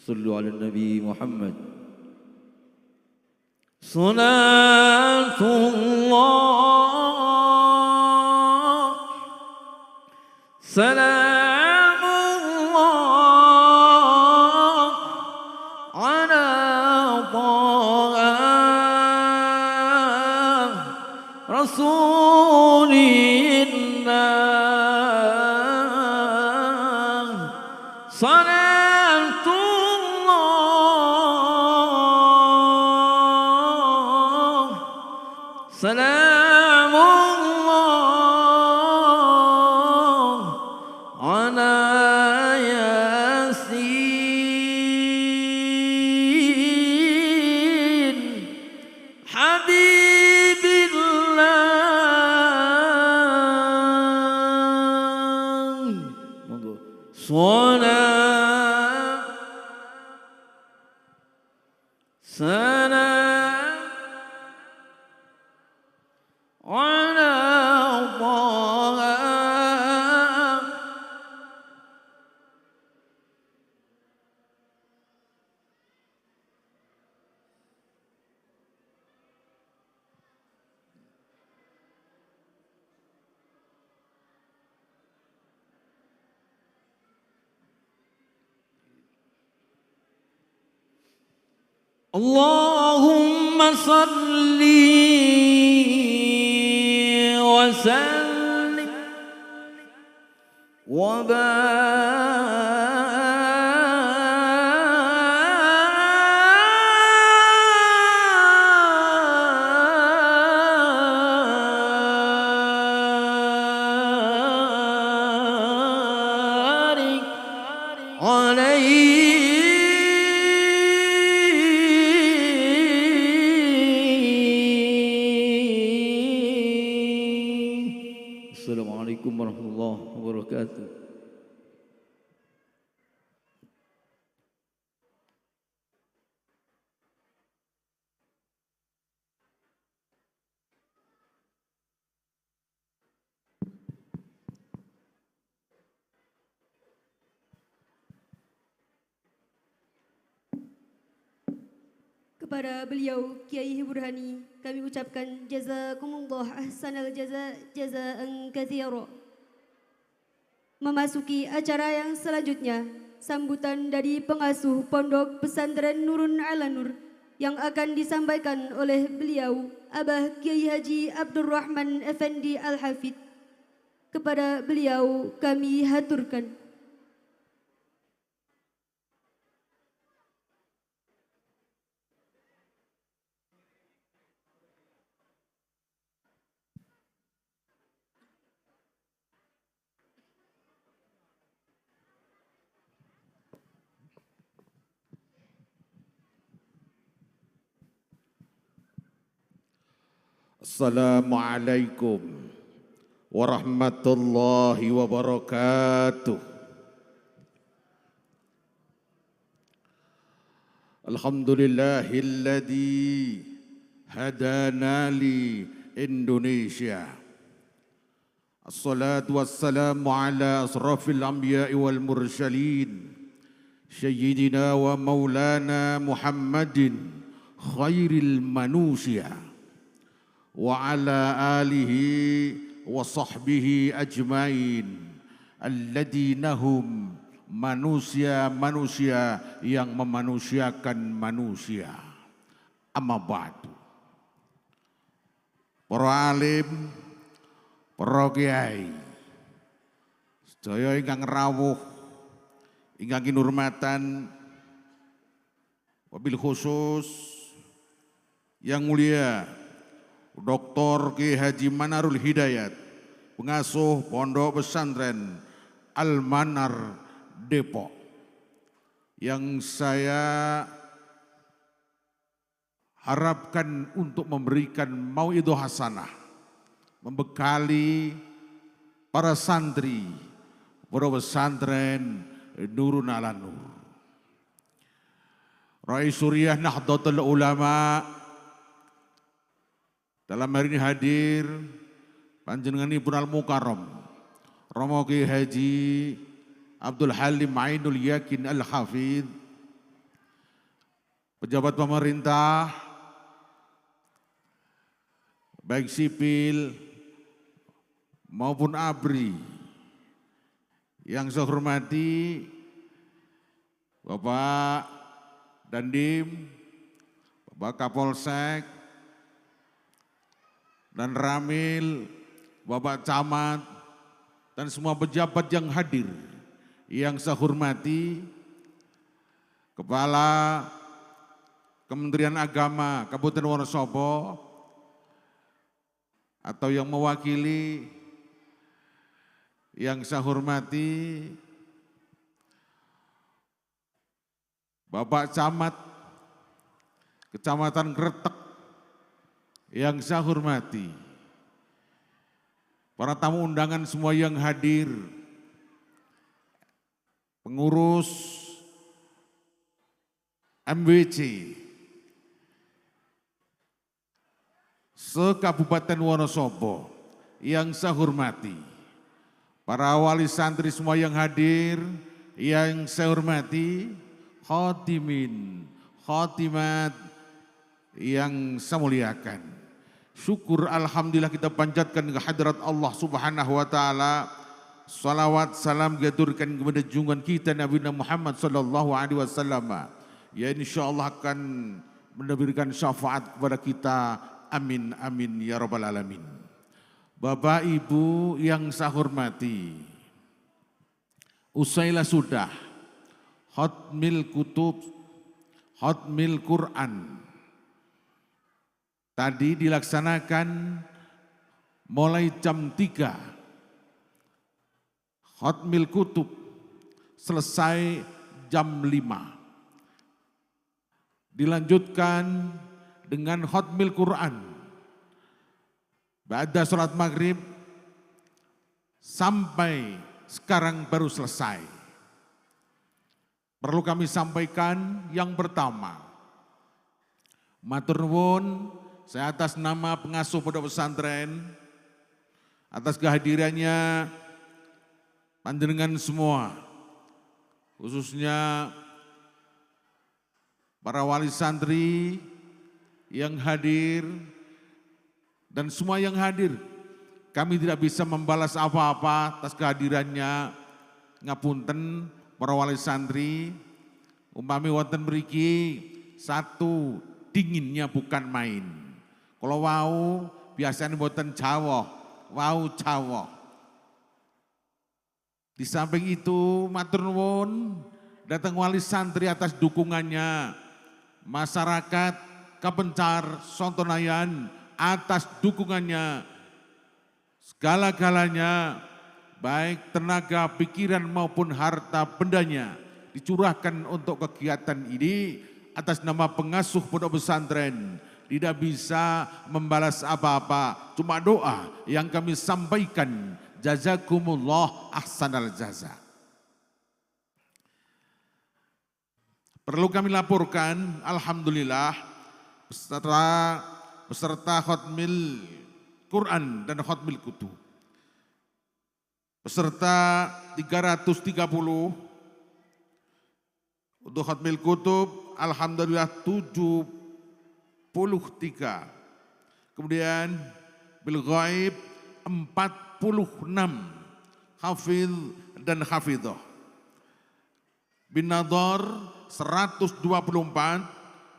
صلوا على النبي محمد. صلاة الله سلام الله على طه رسول الله. صلاة الله سلام الله على ياسين حبيب الله. monggo salam salam ala Allah. Allahumma salli wa sallim wa barik alaihi. Assalamualaikum warahmatullahi wabarakatuh. Kepada beliau Kiai Burhani kami ucapkan jazakumullah ahsanal jazaan katsira. Memasuki acara yang selanjutnya, sambutan dari pengasuh Pondok Pesantren Nurun ala Nur yang akan disampaikan oleh beliau Abah Kiai Haji Abdurrahman Effendi Al-Hafidh. Kepada beliau kami haturkan. Assalamualaikum warahmatullahi wabarakatuh. Alhamdulillahilladzi hadana li Indonesia. Assalatu wassalamu ala asrafil anbiya'i wal mursalin Sayyidina wa maulana Muhammadin khairil manusia wa ala alihi wa sahbihi ajmain alladina hum manusia-manusia yang memanusiakan manusia. Amma ba'du. Para alim, para kiai, sedaya ingkang rawuh, ingkang kinurmatan, wabil khusus yang mulia Dr. Kiai Haji Manarul Hidayat, pengasuh Pondok Pesantren Al-Manar Depok, yang saya harapkan untuk memberikan mau'idhah hasanah, membekali para santri Pondok Pesantren Nurun ala Nur. Rais Suriah Nahdlatul Ulama dalam hari ini hadir panjenenganipun Al-Mukarram Romo Kiai Haji Abdul Halim Ainul Yakin Al-Hafidh, pejabat pemerintah, baik sipil maupun ABRI, yang saya hormati Bapak Dandim, Bapak Kapolsek, dan Ramil, Bapak Camat, dan semua pejabat yang hadir, yang saya hormati Kepala Kementerian Agama Kabupaten Wonosobo, atau yang mewakili, yang saya hormati Bapak Camat Kecamatan Kretek, yang saya hormati para tamu undangan semua yang hadir, pengurus MWC se-Kabupaten Wonosobo yang saya hormati, para wali santri semua yang hadir yang saya hormati, khatimin, khatimat yang saya muliakan. Syukur alhamdulillah kita panjatkan ke hadirat Allah Subhanahu wa taala. Salawat salam diaturkan kepada junjungan kita Nabi Muhammad sallallahu alaihi wasallam. Ya insyaallah akan memberikan syafaat kepada kita. Amin amin ya rabbal alamin. Bapak Ibu yang saya hormati, usailah sudah khatmil kutub, khatmil Quran. Tadi dilaksanakan mulai jam 3. Khatmil kutub selesai jam 5. Dilanjutkan dengan khatmil Quran. Ba'da sholat maghrib sampai sekarang baru selesai. Perlu kami sampaikan yang pertama, matur nuwun, saya atas nama pengasuh pondok pesantren, atas kehadirannya panjenengan semua, khususnya para wali santri yang hadir dan semua yang hadir. Kami tidak bisa membalas apa-apa atas kehadirannya. Ngapunten para wali santri, umpami wonten mriki satu dinginnya bukan main. Kalau wau biasanya mboten Jawa, wau Jawa. Di samping itu matur nuwun datang wali santri atas dukungannya, masyarakat Kapencar Sontonayan atas dukungannya, segala-galanya baik tenaga, pikiran maupun harta bendanya dicurahkan untuk kegiatan ini. Atas nama pengasuh pondok pesantren tidak bisa membalas apa-apa, cuma doa yang kami sampaikan. Jazakumullah ahsanal jaza. Perlu kami laporkan, alhamdulillah peserta khatmil Quran dan khatmil kutub, peserta 330, untuk khatmil kutub alhamdulillah 73, kemudian bil ghaib 46 hafidh dan hafidhah, bin nadhar 124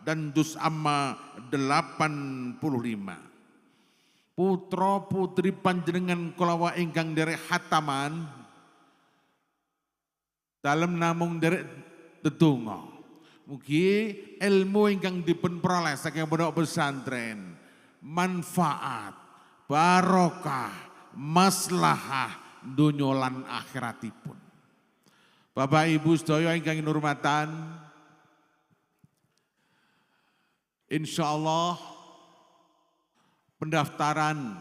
dan juz amma 85. Putra putri panjenengan kulawa ingkang derek hataman dalem namung derek dedonga. Mugi ilmu ingkang dipun peroleh saking pondok pesantren manfaat, barokah, maslahah donya lan akhiratipun. Bapak Ibu sedaya ingkang kinurmatan, insyaallah pendaftaran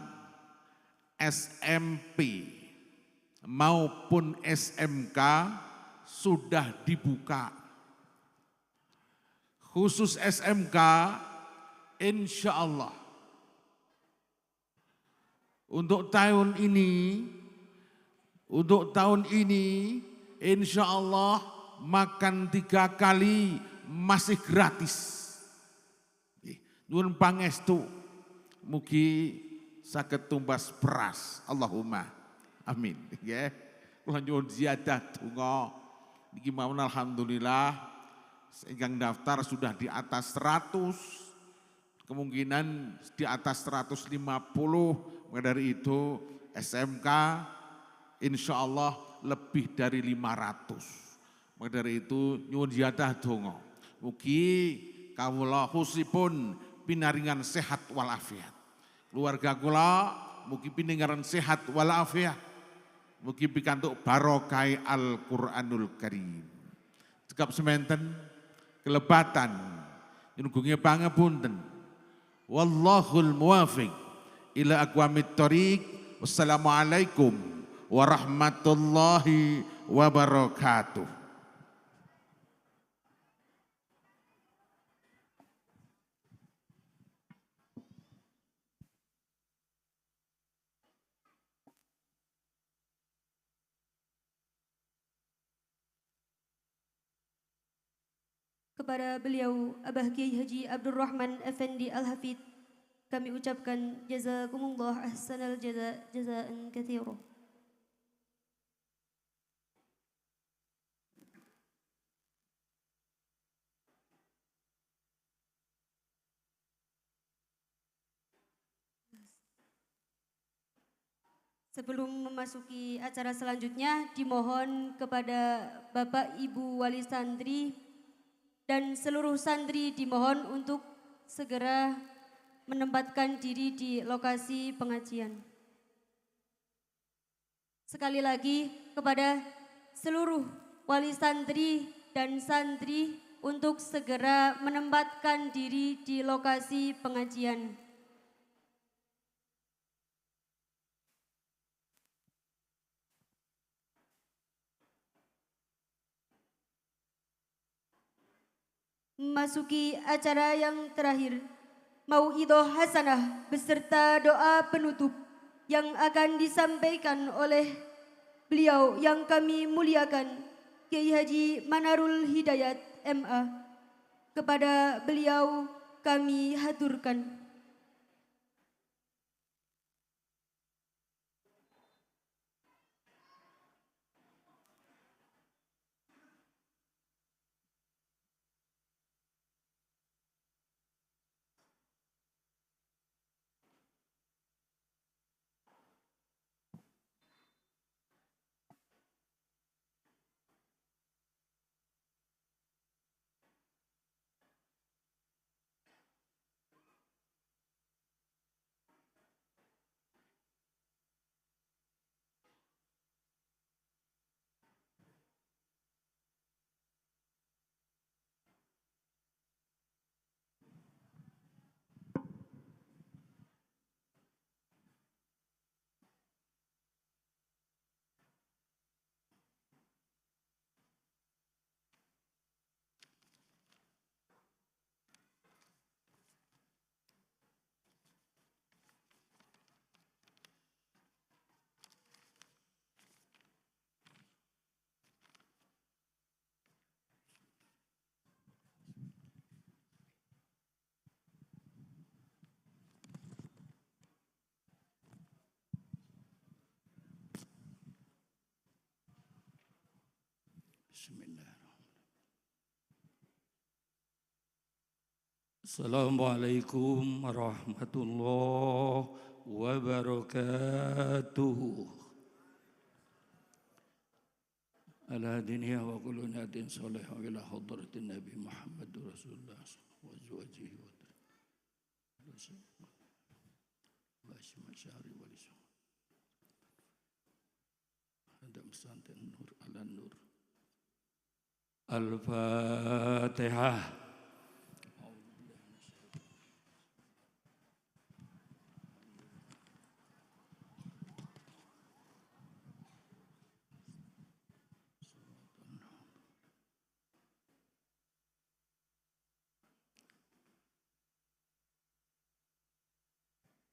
SMP maupun SMK sudah dibuka. Khusus SMK insyaallah untuk tahun ini insya Allah makan 3 kali masih gratis. Nyuwun pangestu mugi saged tumbas beras. Allahumma amin. Nggih. Kula nyuwun ziyadah donga. Niki mawon alhamdulillah ingkang daftar sudah di atas 100. Kemungkinan di atas 150. Maka dari itu SMK insya Allah lebih dari 500. Maka dari itu nyuwun ziyadah donga. Mugi kawula khusipun pinaringan sehat walafiat. Keluarga kula mugi pinaringan sehat walafiat. Mugi pikantuk barokah Al-Qur'anul Karim. Cekap semanten kelebatan nyugunge pangapunten. Wallahul muwafiq ila aqwamit thoriq. Wassalamualaikum warahmatullahi wabarakatuh. Kepada beliau Abah Kiai Haji Abdurrahman Effendi Al-Hafidh kami ucapkan jazakumullah ahsanal jaza jazaan katsira. Sebelum memasuki acara selanjutnya, dimohon kepada Bapak Ibu Wali Santri dan seluruh santri dimohon untuk segera menempatkan diri di lokasi pengajian. Sekali lagi kepada seluruh wali santri dan santri untuk segera menempatkan diri di lokasi pengajian. Memasuki acara yang terakhir, Mauidhah Hasanah beserta doa penutup yang akan disampaikan oleh beliau yang kami muliakan, Kiai Haji Manarul Hidayat MA. Kepada beliau kami haturkan. Assalamualaikum warahmatullahi wabarakatuh. Ala diniyah wa kullu niyatin salih wa ila hadratin Nabi Muhammad Rasulullah wa azwajihi wa masyari wa lisan. Hadam santen nur ala nur. Al-Fatihah.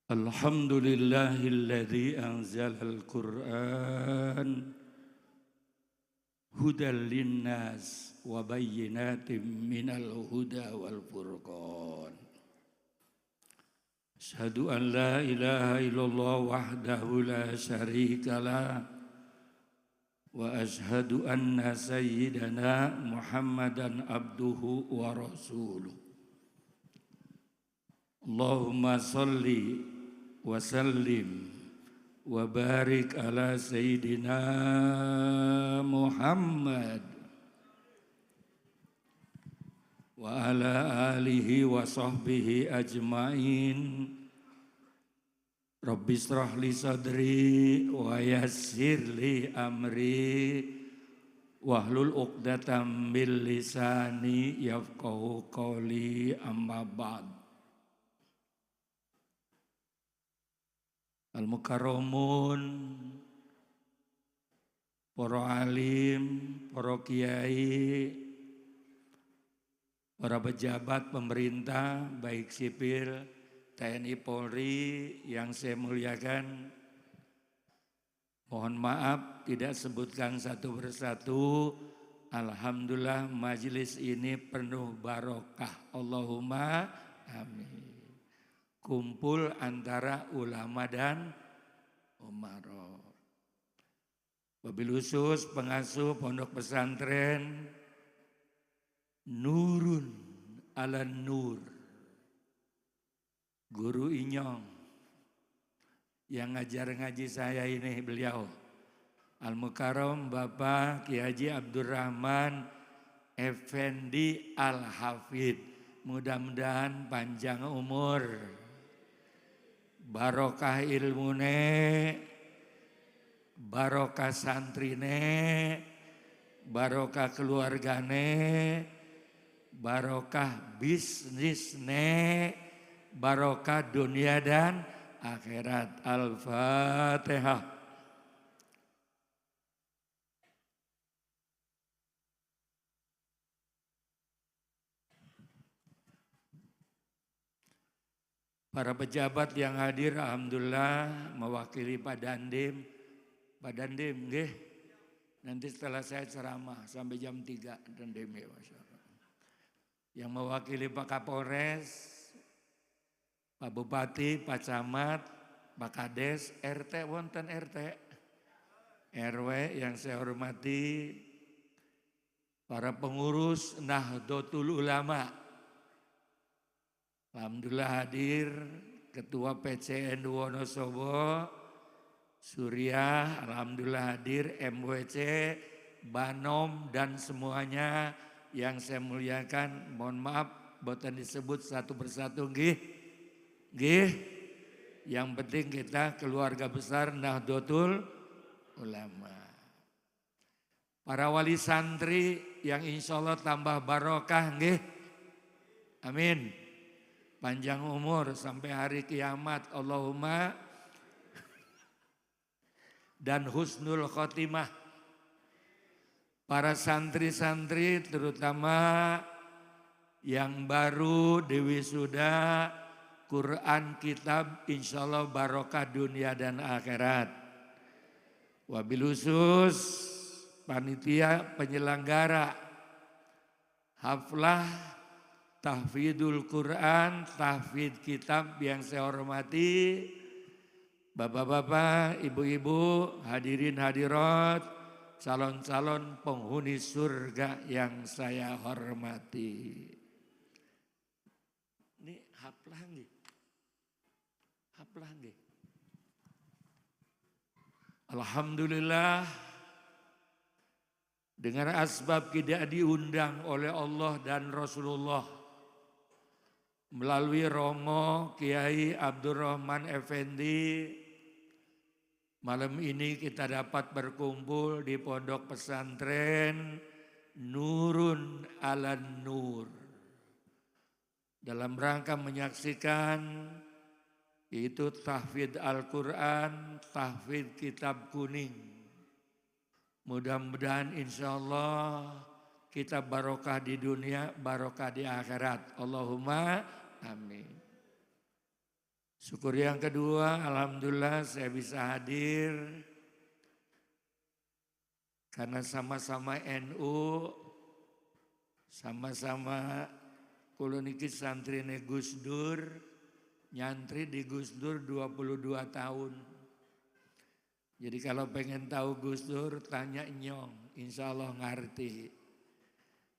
Alhamdulillahilladzi anzalal Qur'an hudal linnas wa bayyinatin minal huda wal furqan. Asyhadu an la ilaha illallah wahdahu la syarika lah. Wa asyhadu anna sayyidana Muhammadan abduhu wa rasuluh. Allahumma salli wa sallim wa barik ala sayyidina Muhammad wa ala alihi wa sahbihi ajmain. Rabbi shrah li sadri wa yassir li amri wahlul 'uqdatam min lisani yafqahu qawli, amma ba'd. Al-mukarramun, para alim, para kiai, para pejabat pemerintah, baik sipil, TNI Polri yang saya muliakan, mohon maaf tidak sebutkan satu persatu. Alhamdulillah majelis ini penuh barokah. Allahumma amin. Kumpul antara ulama dan umaro. Wabil khusus pengasuh pondok pesantren Nurun ala Nur, Guru Inyong yang ngajar ngaji saya ini beliau Al-Mukarram Bapak Ki Haji Abdurrahman Effendi Al-Hafid. Mudah-mudahan panjang umur, barokah ilmune, barokah santrine, barokah keluargane, barokah bisnisne, barokah dunia dan akhirat. Al-Fatihah. Para pejabat yang hadir, alhamdulillah mewakili Pak Dandim. Pak Dandim, nggih. Nanti setelah saya ceramah sampai jam 3 Dandim ya, Masya Allah. Yang mewakili Pak Kapolres, Pak Bupati, Pak Camat, Pak Kades, RT, wonten RT, RW yang saya hormati, para pengurus Nahdlatul Ulama. Alhamdulillah hadir Ketua PCN Wonosobo, Surya, alhamdulillah hadir MWC, Banom dan semuanya yang saya muliakan. Mohon maaf boten disebut satu persatu nggih. Nggih. Yang penting kita keluarga besar Nahdlatul Ulama. Para wali santri yang insya Allah tambah barokah nggih. Amin. Panjang umur sampai hari kiamat, Allahumma, dan husnul khotimah. Para santri-santri terutama yang baru diwisuda Quran kitab, insya Allah barokah dunia dan akhirat. Wabil khusus panitia penyelenggara haflah tahfidul Quran, tahfid kitab yang saya hormati, bapak-bapak, ibu-ibu, hadirin hadirat, calon-calon penghuni surga yang saya hormati. Ini haflah nggih? Haflah nggih? Alhamdulillah, dengan asbab tidak diundang oleh Allah dan Rasulullah, melalui Romo Kiai Abdurrahman Effendi, malam ini kita dapat berkumpul di pondok pesantren Nurun ala Nur dalam rangka menyaksikan itu tahfidz Al-Quran, tahfidz kitab kuning. Mudah-mudahan insya Allah kita barokah di dunia, barokah di akhirat. Allahumma amin. Syukur yang kedua, alhamdulillah saya bisa hadir karena sama-sama NU, sama-sama kuluniki santrine Gus Dur, nyantri di Gus Dur 22 tahun. Jadi kalau pengen tahu Gus Dur tanya Nyong, insya Allah ngerti.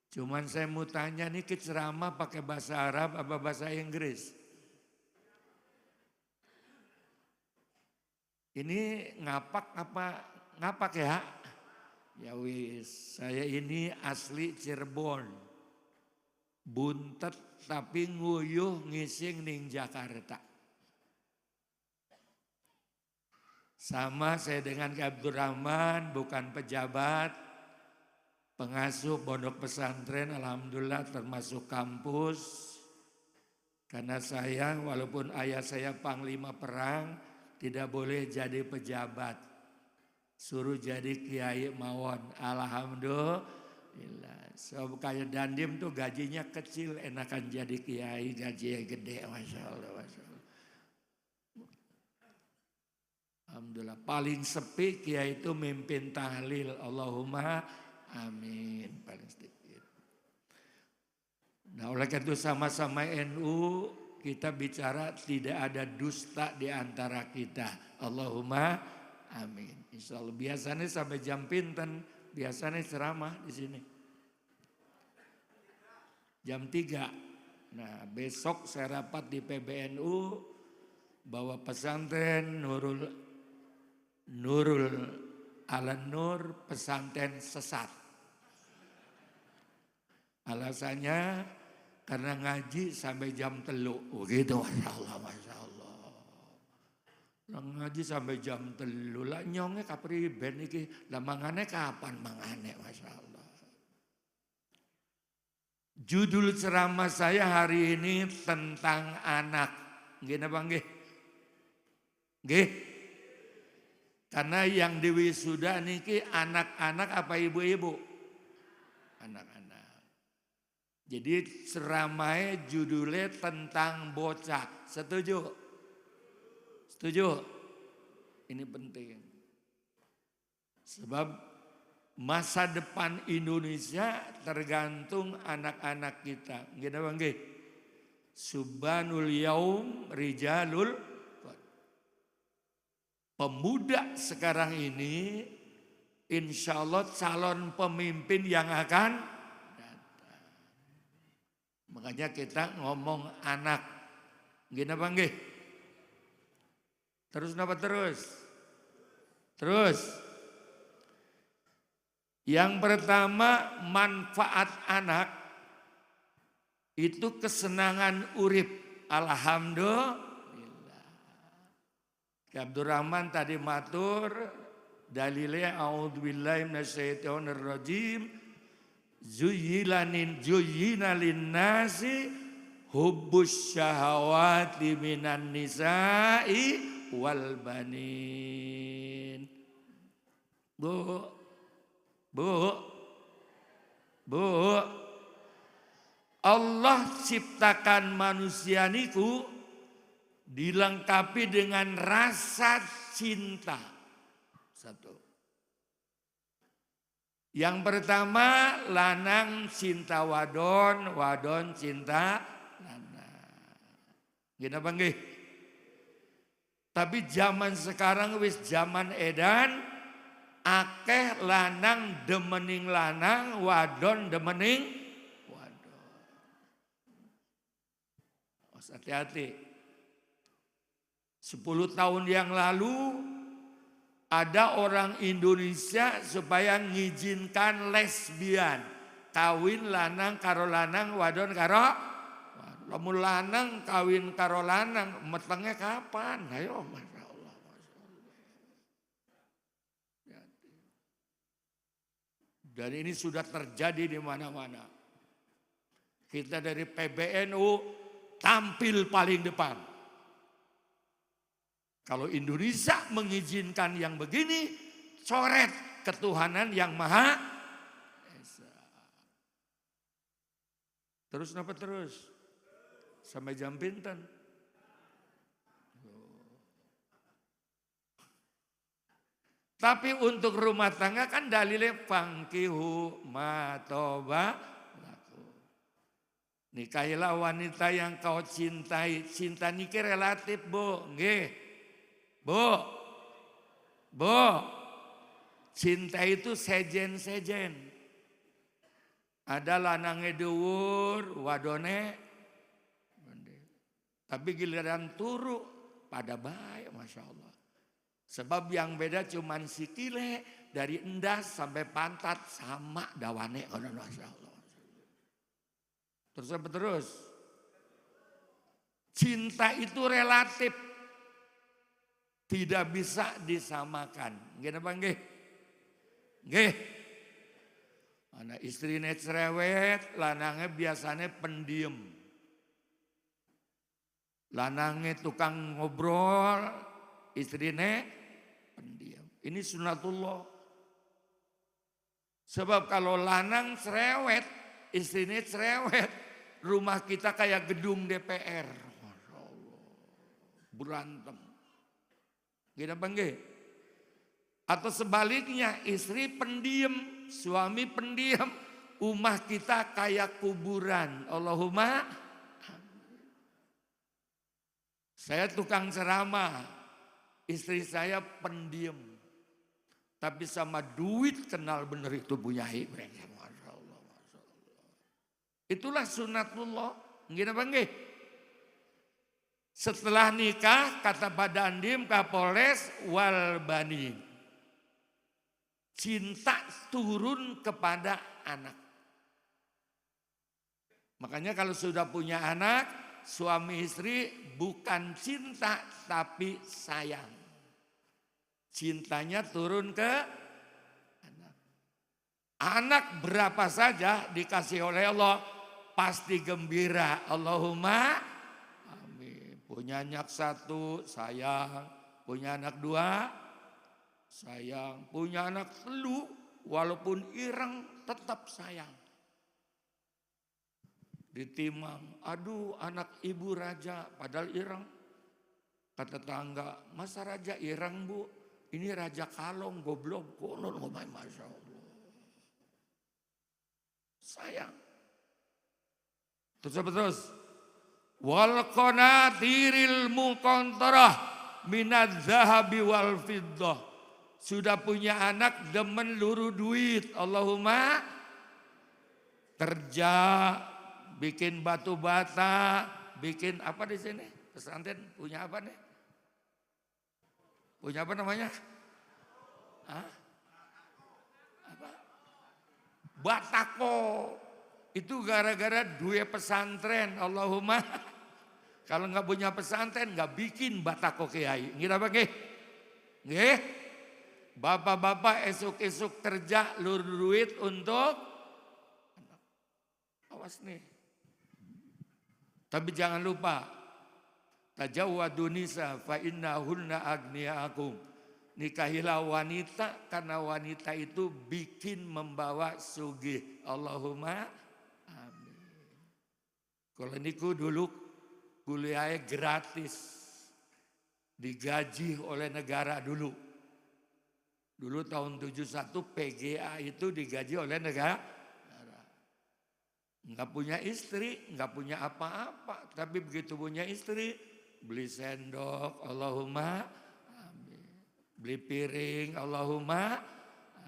Cuman saya mau tanya nih ceramah pakai bahasa Arab apa bahasa Inggris? Ini ngapak apa ngapak ya? Ya wis, saya ini asli Cirebon. Buntet tapi nguyuh ngising ning Jakarta. Sama saya dengan Abdurrahman, bukan pejabat, pengasuh pondok pesantren, alhamdulillah termasuk kampus. Karena saya walaupun ayah saya panglima perang, tidak boleh jadi pejabat. Suruh jadi kiai mawon, alhamdulillah. So kayak Dandim tuh gajinya kecil, enakan jadi kiai gajinya gede, masya Allah, masya Allah. Alhamdulillah, paling sepi kiai itu mimpin tahlil, Allahumma amin, paling sedikit. Nah oleh karena itu sama-sama NU kita bicara tidak ada dusta di antara kita, Allahumma amin. Insya Allah biasanya sampai jam pinten, biasanya ceramah di sini. Jam 3. Nah besok saya rapat di PBNU bahwa pesantren Nurul Al-Nur pesantren sesat. Alasannya karena ngaji sampai jam 3. Oh gitu, Masya Allah, Masya Allah. Ngaji sampai jam 3. Lah nyongnya kapriben iki. Lah mangane kapan mangane, Masya Allah. Judul ceramah saya hari ini tentang anak. Nggih napa nggih? Nggih. Karena yang diwisuda niki anak-anak apa ibu-ibu? Anak-anak. Jadi ceramahnya judulnya tentang bocah. Setuju? Setuju? Ini penting. Sebab masa depan Indonesia tergantung anak-anak kita. Nggih napa nggih? Subhanul yaum rijalul. Pemuda sekarang ini insya Allah calon pemimpin yang akan datang. Makanya kita ngomong anak. Nggih napa nggih? Terus napa terus? Terus. Yang pertama manfaat anak itu kesenangan urip. Alhamdulillah. Abdurrahman tadi matur dalilnya a'udzubillahi minasyaitonirrajim zuyyina linnasi hubbus syahawati minan nisa'i wal banin. Bu Allah ciptakan manusia niku dilengkapi dengan rasa cinta. Satu. Yang pertama lanang cinta wadon, wadon cinta lanang. Gini apa nggih? Tapi zaman sekarang wis zaman edan, akeh lanang demening lanang, wadon demening wadon. Hati-hati. 10 tahun yang lalu ada orang Indonesia supaya ngizinkan lesbian. Kawin lanang karo lanang, wadon karo lamun lanang kawin karo lanang, metengnya kapan? Ayo, Masya Allah, Masya Allah. Dan ini sudah terjadi di mana-mana. Kita dari PBNU tampil paling depan. Kalau Indonesia mengizinkan yang begini, coret ketuhanan yang Maha Esa. Terus kenapa terus? Sampai jam pinten? Tapi untuk rumah tangga kan dalilnya fangkihu matoba laku. Nikahilah wanita yang kau cintai. Cinta niki relatif, Bu. Nggih. Bu. Cinta itu sejen-sejen. Ada lanange dhuwur, wadone. Tapi giliran turu pada baik, Masya Allah. Sebab yang beda cuman sikile, dari endas sampai pantat sama dawane. Masya Allah. Terus apa terus? Cinta itu relatif. Tidak bisa disamakan. Nggih apa nggih? Nggih. Ana istrine cerewet, lanangnya biasanya pendiam. Lanangnya tukang ngobrol, istrine pendiam. Ini sunatullah. Sebab kalau lanang cerewet, istrinya cerewet, rumah kita kayak gedung DPR. Masya Allah. Berantem. Gini apa enggak? Atau sebaliknya, istri pendiam, suami pendiam, rumah kita kayak kuburan. Allahumma. Saya tukang ceramah, istri saya pendiam. Tapi sama duit kenal bener itu punya Masya Allah. Itulah sunatullah. Gini apa enggak? Setelah nikah, kata Pak Dandim, Kapolres, wal banin. Cinta turun kepada anak. Makanya kalau sudah punya anak, suami istri bukan cinta tapi sayang. Cintanya turun ke anak. Anak berapa saja dikasih oleh Allah, pasti gembira. Allahumma amin. Punya anak satu, sayang. Punya anak dua, sayang. Punya anak telu, walaupun ireng tetap sayang. Ditimang, aduh anak ibu raja, padahal ireng. Kata tetangga, masa raja ireng bu? Ini raja kalong, goblok, konon, ngomong, Masya Allah. Sayang. Terus apa terus? Wal qanatiril muqantarah minadz zahabi wal fiddah. Sudah punya anak demen luru duit. Allahumma kerja, bikin batu bata, bikin apa di sini? Pesantren punya apa nih? Punya apa namanya? Hah? Apa? Batako. Itu gara-gara duit pesantren. Allahumma. Kalau nggak punya pesantren nggak bikin batako kiai. Ngira apa nggih? Nggih. Bapak-bapak esok-esok kerja lur duit untuk anak. Awas nih. Tapi jangan lupa. Tajawwadu nisa fa innahunna aghniyaakum. Nikahilah wanita karena wanita itu bikin membawa sugih. Allahumma amin. Kalau niku dulu kuliahnya gratis. Digaji oleh negara dulu. Dulu tahun 71 PGA itu digaji oleh negara. Enggak punya istri, enggak punya apa-apa. Tapi begitu punya istri, beli sendok, Allahumma amin. Beli piring, Allahumma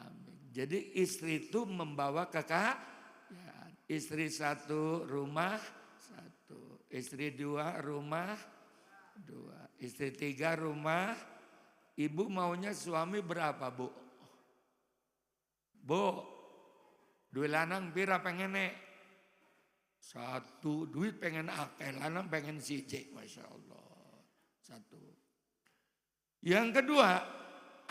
amin. Jadi istri itu membawa kekayaan. Istri satu, rumah satu. Istri dua, rumah dua. Istri tiga, rumah. Ibu maunya suami berapa, Bu? Bu, duit lanang pira pengen nek? Satu, duit pengen akeh, lanang pengen siji, Masya Allah. Satu. Yang kedua,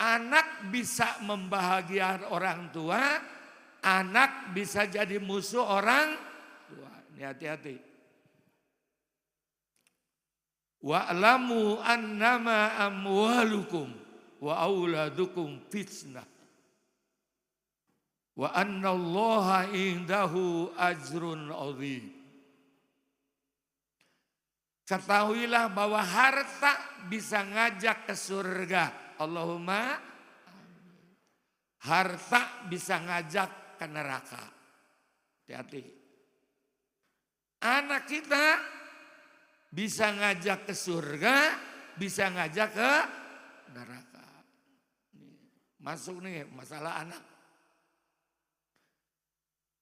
anak bisa membahagiakan orang tua, anak bisa jadi musuh orang tua. Ini hati-hati. Wa'lamu annama amwalukum wa auladukum fitnah. Wa annallaha indahu ajrun azim. Ketahuilah bahwa harta bisa ngajak ke surga. Allahumma harta bisa ngajak ke neraka. Hati-hati. Anak kita bisa ngajak ke surga, bisa ngajak ke neraka. Masuk nih masalah anak.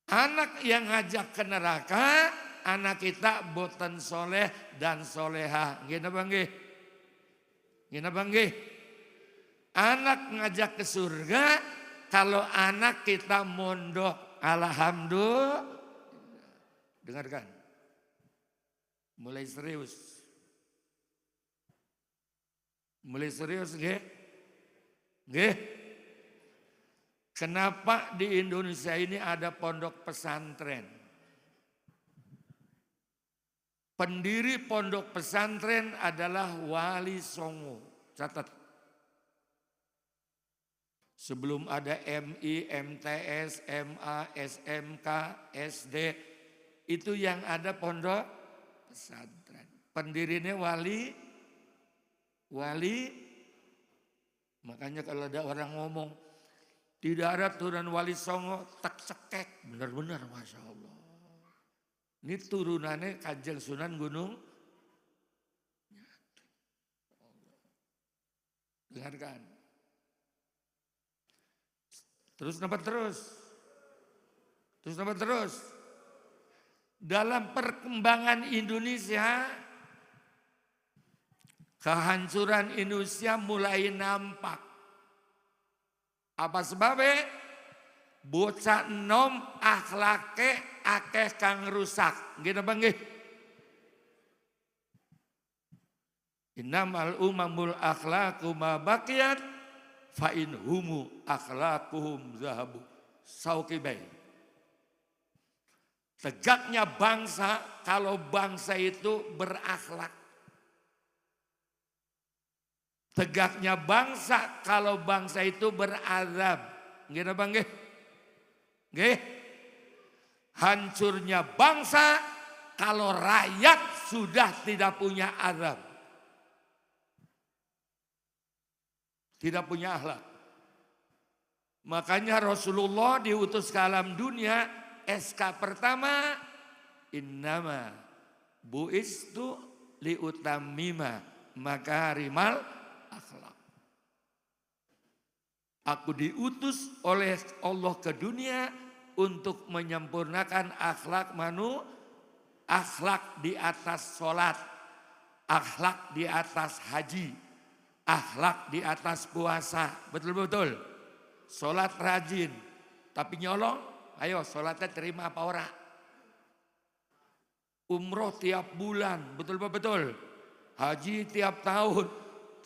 Anak yang ngajak ke neraka, anak kita boten soleh dan soleha. Gina bang nggih? Gina bang nggih? Anak ngajak ke surga, kalau anak kita mondok, alhamdulillah. Dengarkan, mulai serius. Mulai serius nggih? Nggih? Kenapa di Indonesia ini ada pondok pesantren? Pendiri pondok pesantren adalah Wali Songo. Catat. Sebelum ada MI, MTS, MA, SMK, SD, itu yang ada pondok pesantren. Pendirinya wali. Makanya kalau ada orang ngomong, tidak ada turunan Wali Songo, tak cekek. Benar-benar Masya Allah. Ini turunannya Kanjeng Sunan Gunung. Dengarkan. Terus napa terus? Terus napa terus? Dalam perkembangan Indonesia, kehancuran Indonesia mulai nampak. Apa sebabnya? Bocah nom akhlake akeh kang rusak. Gini bang nggih? Innamal umamul akhlaqu ma baqiyat fa in humu akhlaquhum zahabu. Saukibai. Tegaknya bangsa kalau bangsa itu berakhlak. Tegaknya bangsa kalau bangsa itu beradab. Gini bang nggih? Nggih? Hancurnya bangsa kalau rakyat sudah tidak punya adab. Tidak punya akhlak. Makanya Rasulullah diutus ke alam dunia, SK pertama, innama buistu liutammima makarimal akhlak. Aku diutus oleh Allah ke dunia untuk menyempurnakan akhlak akhlak di atas sholat, akhlak di atas haji, akhlak di atas puasa. Betul-betul. Sholat rajin, tapi nyolong, ayo sholatnya terima apa ora? Umroh tiap bulan, betul-betul. Haji tiap tahun,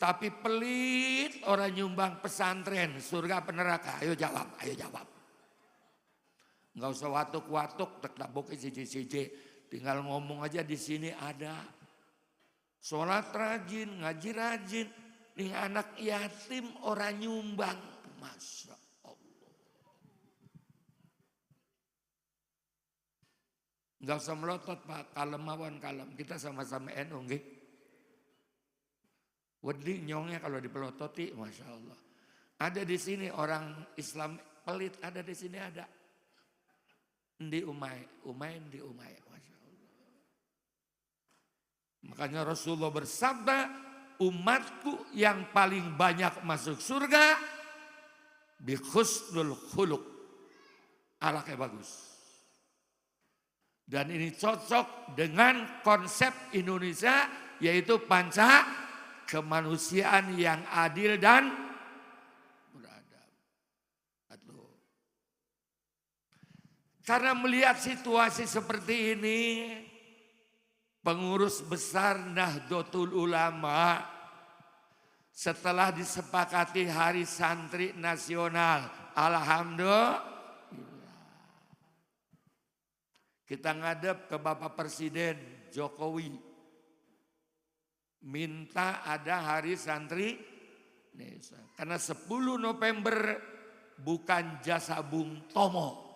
tapi pelit orang nyumbang pesantren, surga apa neraka? Ayo jawab, ayo jawab. Enggak usah watuk-watuk, tak bokeh siji-siji. Tinggal ngomong aja di sini ada. Sholat rajin, ngaji rajin. Nih anak yatim orang nyumbang. Masya Allah. Enggak usah melotot Pak, kalem awan kalem. Kita sama-sama NU nggih. Wedi nyongnya kalau dipelototi, Masya Allah. Ada di sini orang Islam pelit, ada di sini ada. Di umay, Masya Allah. Makanya Rasulullah bersabda, umatku yang paling banyak masuk surga, bi husnul khuluq. Akhlaknya bagus. Dan ini cocok dengan konsep Indonesia, yaitu panca kemanusiaan yang adil dan beradab. Karena melihat situasi seperti ini, pengurus besar Nahdlatul Ulama setelah disepakati Hari Santri Nasional, alhamdulillah, kita ngadep ke Bapak Presiden Jokowi, minta ada Hari Santri Indonesia. Karena 10 November bukan jasa Bung Tomo,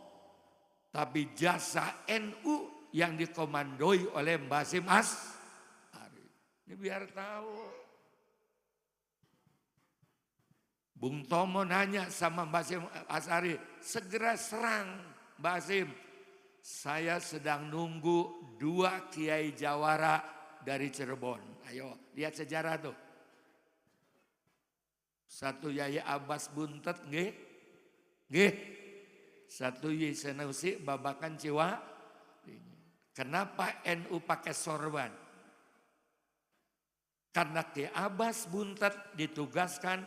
tapi jasa NU yang dikomandoi oleh Mbah Hasyim Asy'ari. Ini biar tahu. Bung Tomo nanya sama Mbah Hasyim Asy'ari, segera serang Mbah Hasyim. Saya sedang nunggu 2 kiai jawara dari Cirebon. Ayo, lihat sejarah tuh. Satu Yai Abbas Buntet, nggih. Nggih. Satu Yai Sanusi Babakan Ciwa. Kenapa NU pakai sorban? Karena Ki Abbas Buntet ditugaskan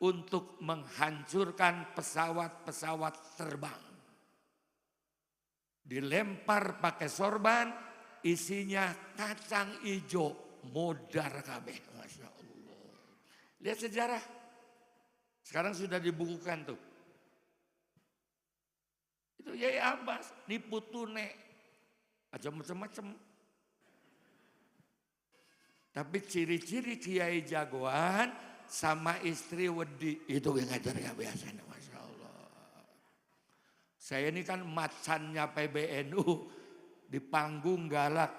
untuk menghancurkan pesawat-pesawat terbang. Dilempar pakai sorban, isinya kacang ijo, modar kabeh, Masya Allah. Lihat sejarah, sekarang sudah dibukukan tuh. Itu Yai Abbas, nipu tune, aja macam-macam. Tapi ciri-ciri kiai jagoan sama istri wedi, itu yang ngajar ya biasanya, Masya Allah. Saya ini kan macannya PBNU, di panggung galak,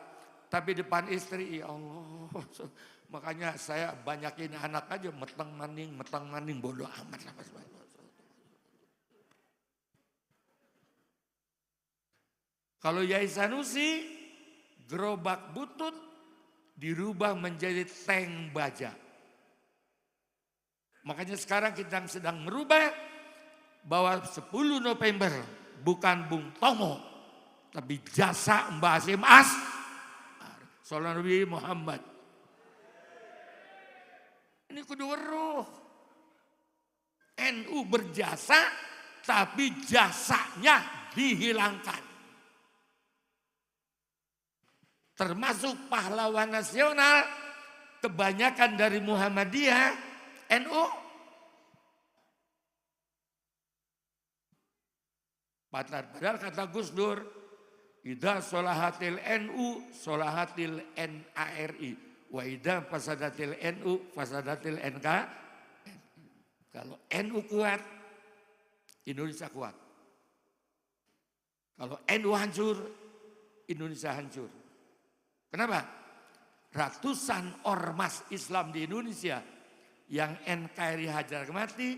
tapi depan istri, ya Allah. Makanya saya banyakin anak aja, meteng maning, bodoh amat. Kalau Yai Sanusi, gerobak butut dirubah menjadi tank baja. Makanya sekarang kita sedang merubah bahwa 10 November bukan Bung Tomo, tapi jasa Mbah Hasyim Sallallahu Nabi Muhammad. Ini kudu weruh. NU berjasa tapi jasanya dihilangkan. Termasuk pahlawan nasional kebanyakan dari Muhammadiyah, NU. Padahal kata Gus Dur, idza sholahatil NU, sholahatil NARI. Wa idza fasadatil NU, fasadatil NK. Kalau NU kuat, Indonesia kuat. Kalau NU hancur, Indonesia hancur. Kenapa? Ratusan ormas Islam di Indonesia yang NKRI hajar mati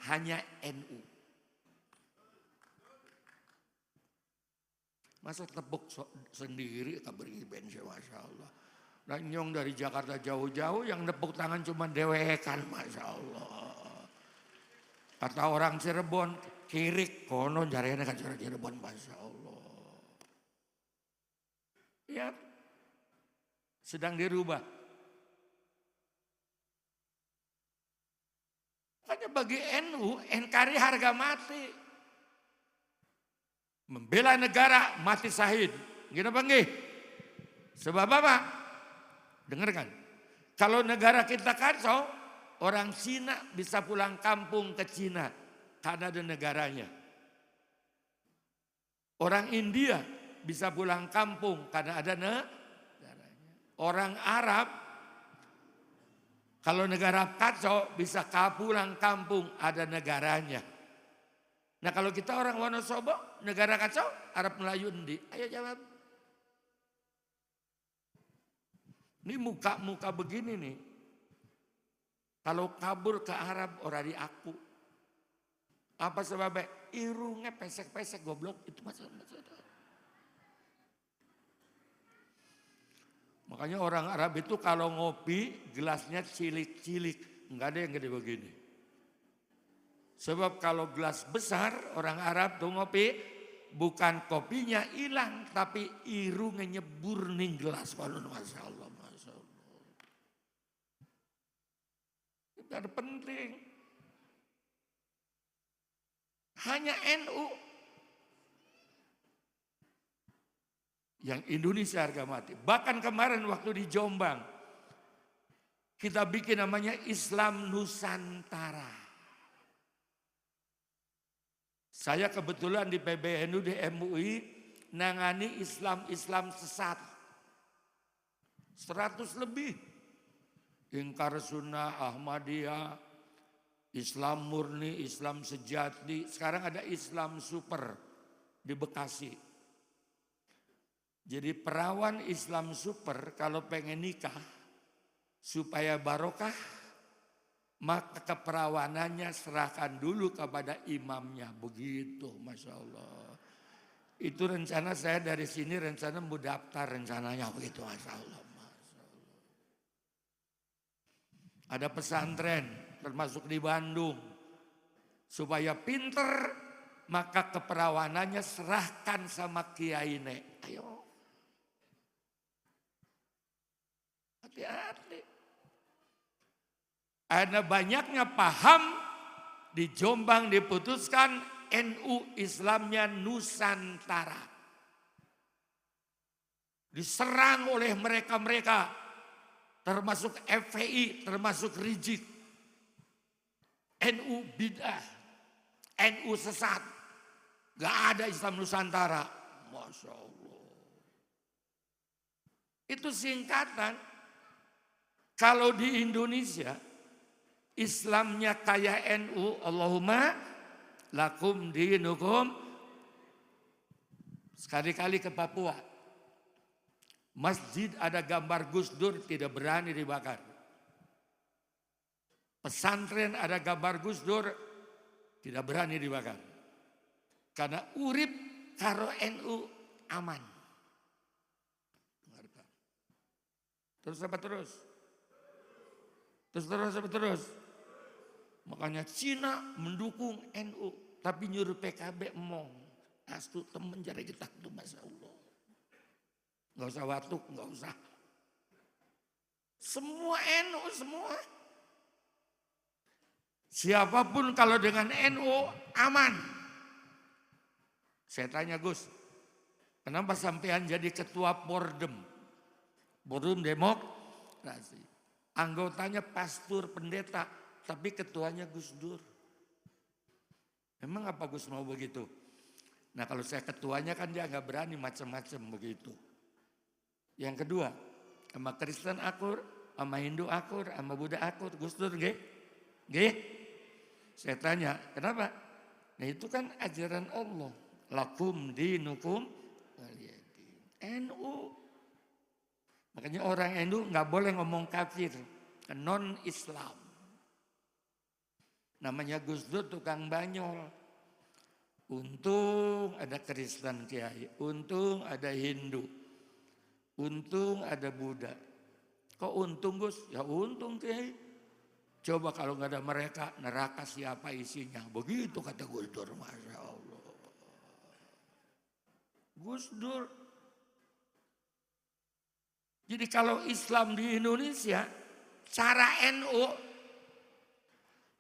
hanya NU. Masa tepuk sendiri tak beriben, Masya Allah. Dan nyong dari Jakarta jauh-jauh yang nepuk tangan cuma dewekan, Masya Allah. Kata orang Cirebon, kirik kono jarinya kan Cirebon, Masya Allah. Ya, sedang dirubah. Makanya bagi NU, NKRI harga mati. Membela negara mati syahid. Gini apa nggih? Sebab apa? Dengarkan. Kalau negara kita kacau, orang Cina bisa pulang kampung ke Cina karena ada negaranya. Orang India bisa pulang kampung karena ada negaranya. Orang Arab kalau negara kacau bisa pulang kampung ada negaranya. Nah kalau kita orang Wonosobo, negara kacau, Arab Melayu endi? Ayo jawab. Ini muka-muka begini nih. Kalau kabur ke Arab orang di aku. Apa sebabnya? Irungnya pesek-pesek goblok. Itu masalah. Makanya orang Arab itu kalau ngopi gelasnya cilik-cilik. Enggak ada yang gede begini. Sebab kalau gelas besar orang Arab tuh ngopi, bukan kopinya hilang, tapi irungnya nyebur ning gelas. Masya Allah, Masya Allah. Itu ada penting. Hanya NU yang Indonesia harga mati. Bahkan kemarin waktu di Jombang, kita bikin namanya Islam Nusantara. Saya kebetulan di PBNU, di MUI, nangani Islam sesat. 100 lebih. Ingkar Sunnah, Ahmadiyah, Islam murni, Islam sejati. Sekarang ada Islam super di Bekasi. Jadi perawan Islam super kalau pengen nikah supaya barokah, maka keperawanannya serahkan dulu kepada imamnya. Begitu, Masya Allah. Itu rencana saya dari sini, rencana mau daftar rencananya begitu, Masya Allah. Ada pesantren termasuk di Bandung. Supaya pinter, maka keperawanannya serahkan sama kiai nek. Ayo. Hati-hati. Ada banyaknya paham di Jombang diputuskan NU Islamnya Nusantara. Diserang oleh mereka-mereka. Termasuk FPI, termasuk Rizik. NU bid'ah. NU sesat. Gak ada Islam Nusantara. Masya Allah. Itu singkatan. Kalau di Indonesia, Islamnya kayak NU, Allahumma lakum dinukum. Sekali-kali ke Papua. Masjid ada gambar Gus Dur, tidak berani dibakar. Pesantren ada gambar Gus Dur, tidak berani dibakar. Karena urip karo NU aman. Terus apa terus? Terus apa terus? Makanya Cina mendukung NU, tapi nyuruh PKB emong. Astu temen jari kita tuh, Masya Allah. Gak usah watuk, gak usah. Semua NU, semua. Siapapun kalau dengan NU aman. Saya tanya Gus, kenapa sampean jadi ketua Bordem? Bordem Demokrasi. Anggotanya pastor, pendeta, tapi ketuanya Gus Dur. Memang apa Gus mau begitu? Nah kalau saya ketuanya kan dia gak berani macam-macam begitu. Yang kedua, sama Kristen akur, sama Hindu akur, sama Buddha akur. Gus Dur nggih? Nggih? Saya tanya, kenapa? Nah itu kan ajaran Allah. Lakum dinukum waliyadin. NU. Makanya orang NU nggak boleh ngomong kafir. Non-Islam. Namanya Gus Dur tukang banyol. Untung ada Kristen kiai. Untung ada Hindu. Untung ada Buddha. Kok untung Gus? Ya untung kiai. Coba kalau nggak ada mereka, neraka siapa isinya? Begitu kata Gus Dur, Masya Allah. Gus Dur. Jadi kalau Islam di Indonesia, cara NU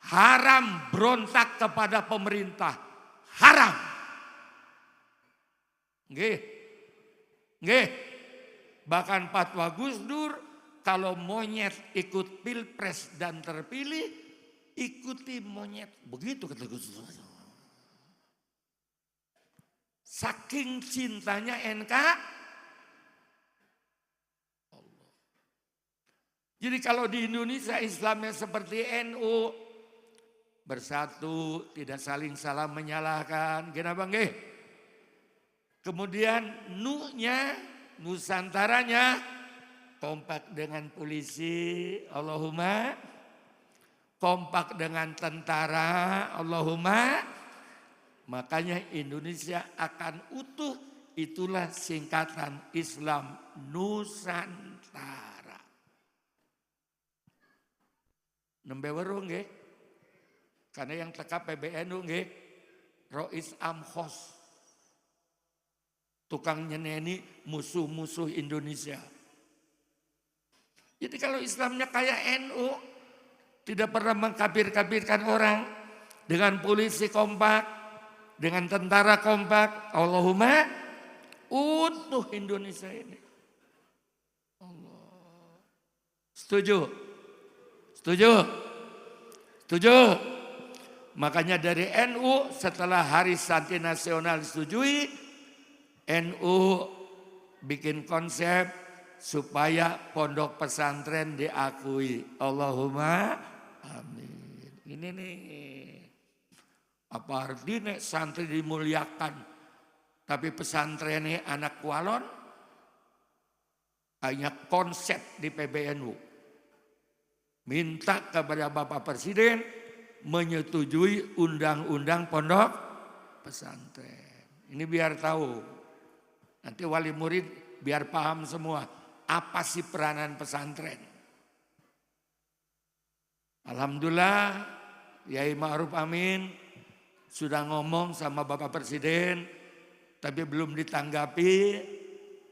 haram berontak kepada pemerintah. Haram. Nggih. Nggih. Bahkan fatwa Gus Dur, kalau monyet ikut pilpres dan terpilih, ikuti monyet. Begitu kata Gus Dur. Saking cintanya NK. Allah. Jadi kalau di Indonesia Islamnya seperti NU, bersatu, tidak saling salah menyalahkan. Kenapa nggih? Kemudian Nu-nya, Nusantaranya kompak dengan polisi, Allahumma. Kompak dengan tentara, Allahumma. Makanya Indonesia akan utuh. Itulah singkatan Islam Nusantara. Nembe weruh nggih. Karena yang teka PBNU nggih, Rois Amhos. Tukang nyeneni musuh-musuh Indonesia. Jadi kalau Islamnya kayak NU, tidak pernah mengkafir-kafirkan orang, dengan polisi kompak, dengan tentara kompak, Allahumma utuh Indonesia ini. Allah. Setuju? Setuju? Setuju? Makanya dari NU setelah Hari Santri Nasional disetujui, NU bikin konsep supaya pondok pesantren diakui. Allahumma amin. Ini nih. Apa artinya santri dimuliakan, tapi pesantrennya anak kualon? Hanya konsep di PBNU. Minta kepada Bapak Presiden menyetujui undang-undang pondok pesantren. Ini biar tahu. Nanti wali murid biar paham semua. Apa sih peranan pesantren? Alhamdulillah, Yai Ma'ruf Amin sudah ngomong sama Bapak Presiden, tapi belum ditanggapi.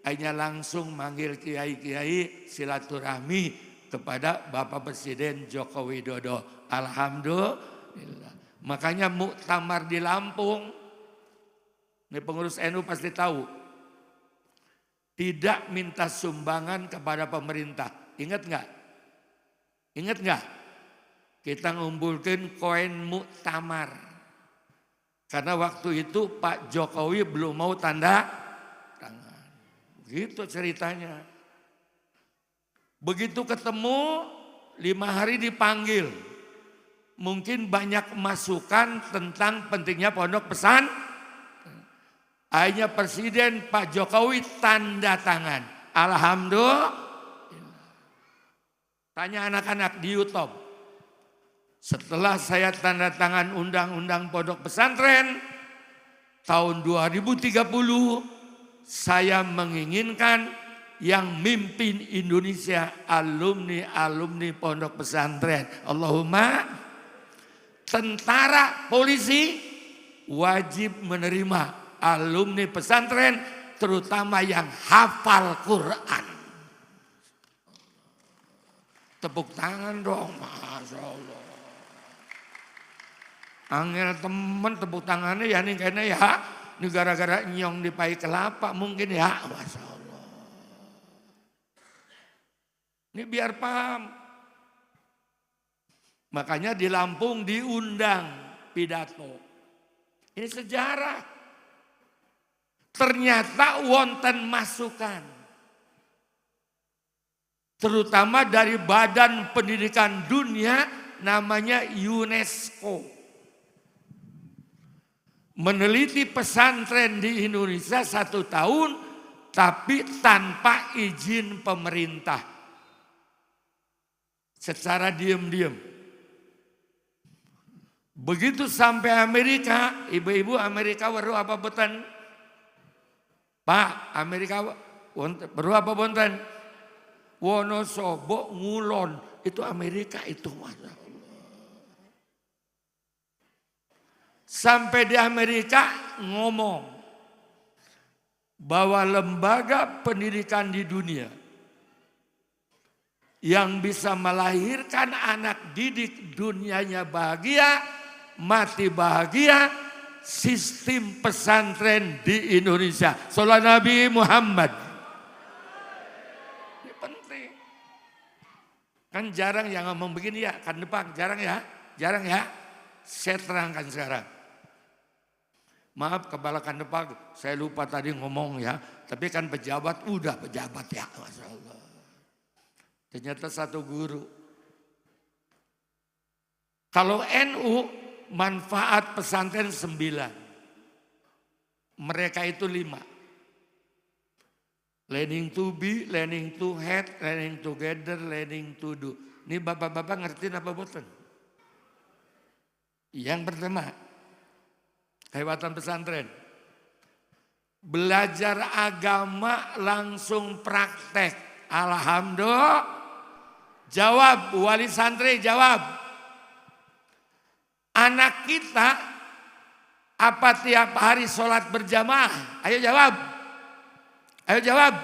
Hanya langsung manggil kiai-kiai silaturahmi kepada Bapak Presiden Joko Widodo. Alhamdulillah. Makanya muktamar di Lampung, ini pengurus NU pasti tahu, tidak minta sumbangan kepada pemerintah. Ingat nggak? Ingat nggak? Kita ngumpulkan koin muktamar. Karena waktu itu Pak Jokowi belum mau tanda tangan. Begitu ceritanya. Begitu ketemu 5 hari dipanggil. Mungkin banyak masukan tentang pentingnya pondok pesan. Akhirnya Presiden Pak Jokowi tanda tangan. Alhamdulillah. Tanya anak-anak di YouTube. Setelah saya tanda tangan undang-undang pondok pesantren tahun 2030, saya menginginkan yang mimpin Indonesia alumni pondok pesantren. Allahumma. Tentara, polisi wajib menerima alumni pesantren, terutama yang hafal Quran. Tepuk tangan dong, Masya Allah. Angel temen tepuk tangannya ya nih kayaknya ya. Ini gara-gara nyong di pai kelapa mungkin ya. Masya Allah. Ini biar paham. Makanya di Lampung diundang pidato. Ini sejarah. Ternyata wonten masukan. Terutama dari Badan Pendidikan Dunia namanya UNESCO. Meneliti pesantren di Indonesia 1 tahun tapi tanpa izin pemerintah. Secara diam-diam. Begitu sampai Amerika, ibu-ibu Amerika baru apa boten? Pak, Amerika baru apa boten? Wonosobo, Ngulon, itu Amerika itu Masya Allah. Sampai di Amerika ngomong bahwa lembaga pendidikan di dunia yang bisa melahirkan anak didik dunianya bahagia, mati bahagia, sistem pesantren di Indonesia. Sallallahu Nabi Muhammad. Ini penting. Kan jarang yang ngomong begini ya, kan depan jarang ya, jarang ya. Saya terangkan sekarang. Maaf Kepala Kandepag, saya lupa tadi ngomong ya. Tapi kan pejabat, udah pejabat ya. Masya Allah. Ternyata satu guru. Kalau NU manfaat pesantren 9. Mereka itu 5. Learning to be, learning to head, learning together, learning to do. Ini bapak-bapak ngerti apa boten? Yang pertama. Kehebatan pesantren. Belajar agama langsung praktek. Alhamdulillah. Jawab, wali santri jawab. Anak kita apa tiap hari sholat berjamaah? Ayo jawab. Ayo jawab.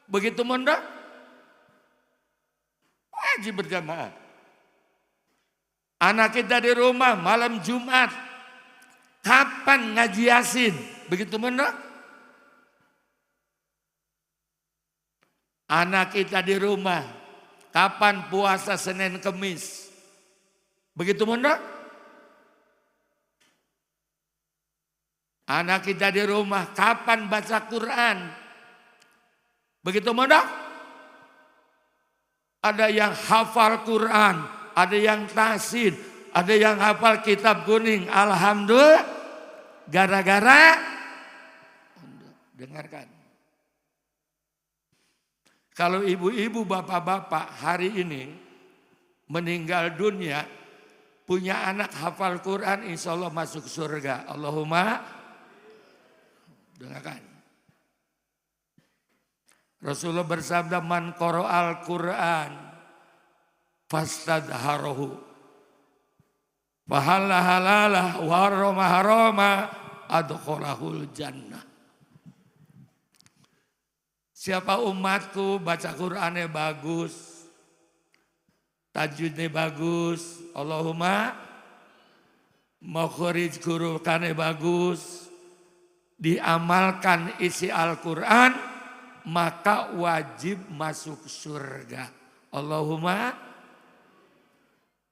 Begitu mondok? Wajib berjamaah. Anak kita di rumah malam Jumat. Kapan ngaji Yasin? Begitu benar? Anak kita di rumah. Kapan puasa Senin Kemis? Begitu benar? Anak kita di rumah. Kapan baca Quran? Begitu benar? Ada yang hafal Quran. Ada yang tahsin. Ada yang hafal kitab kuning. Alhamdulillah. Gara-gara. Dengarkan. Kalau ibu-ibu bapak-bapak hari ini meninggal dunia. Punya anak hafal Quran insya Allah masuk surga. Allahumma. Dengarkan. Rasulullah bersabda, man qara'al Qur'an fastadharahu fahalla halalah wa harrama harama adkhalahul jannah. Siapa umatku baca Qur'annya bagus, tajwidnya bagus, Allahumma makhrij hurufnya bagus, diamalkan isi Al-Quran, maka wajib masuk surga. Allahumma.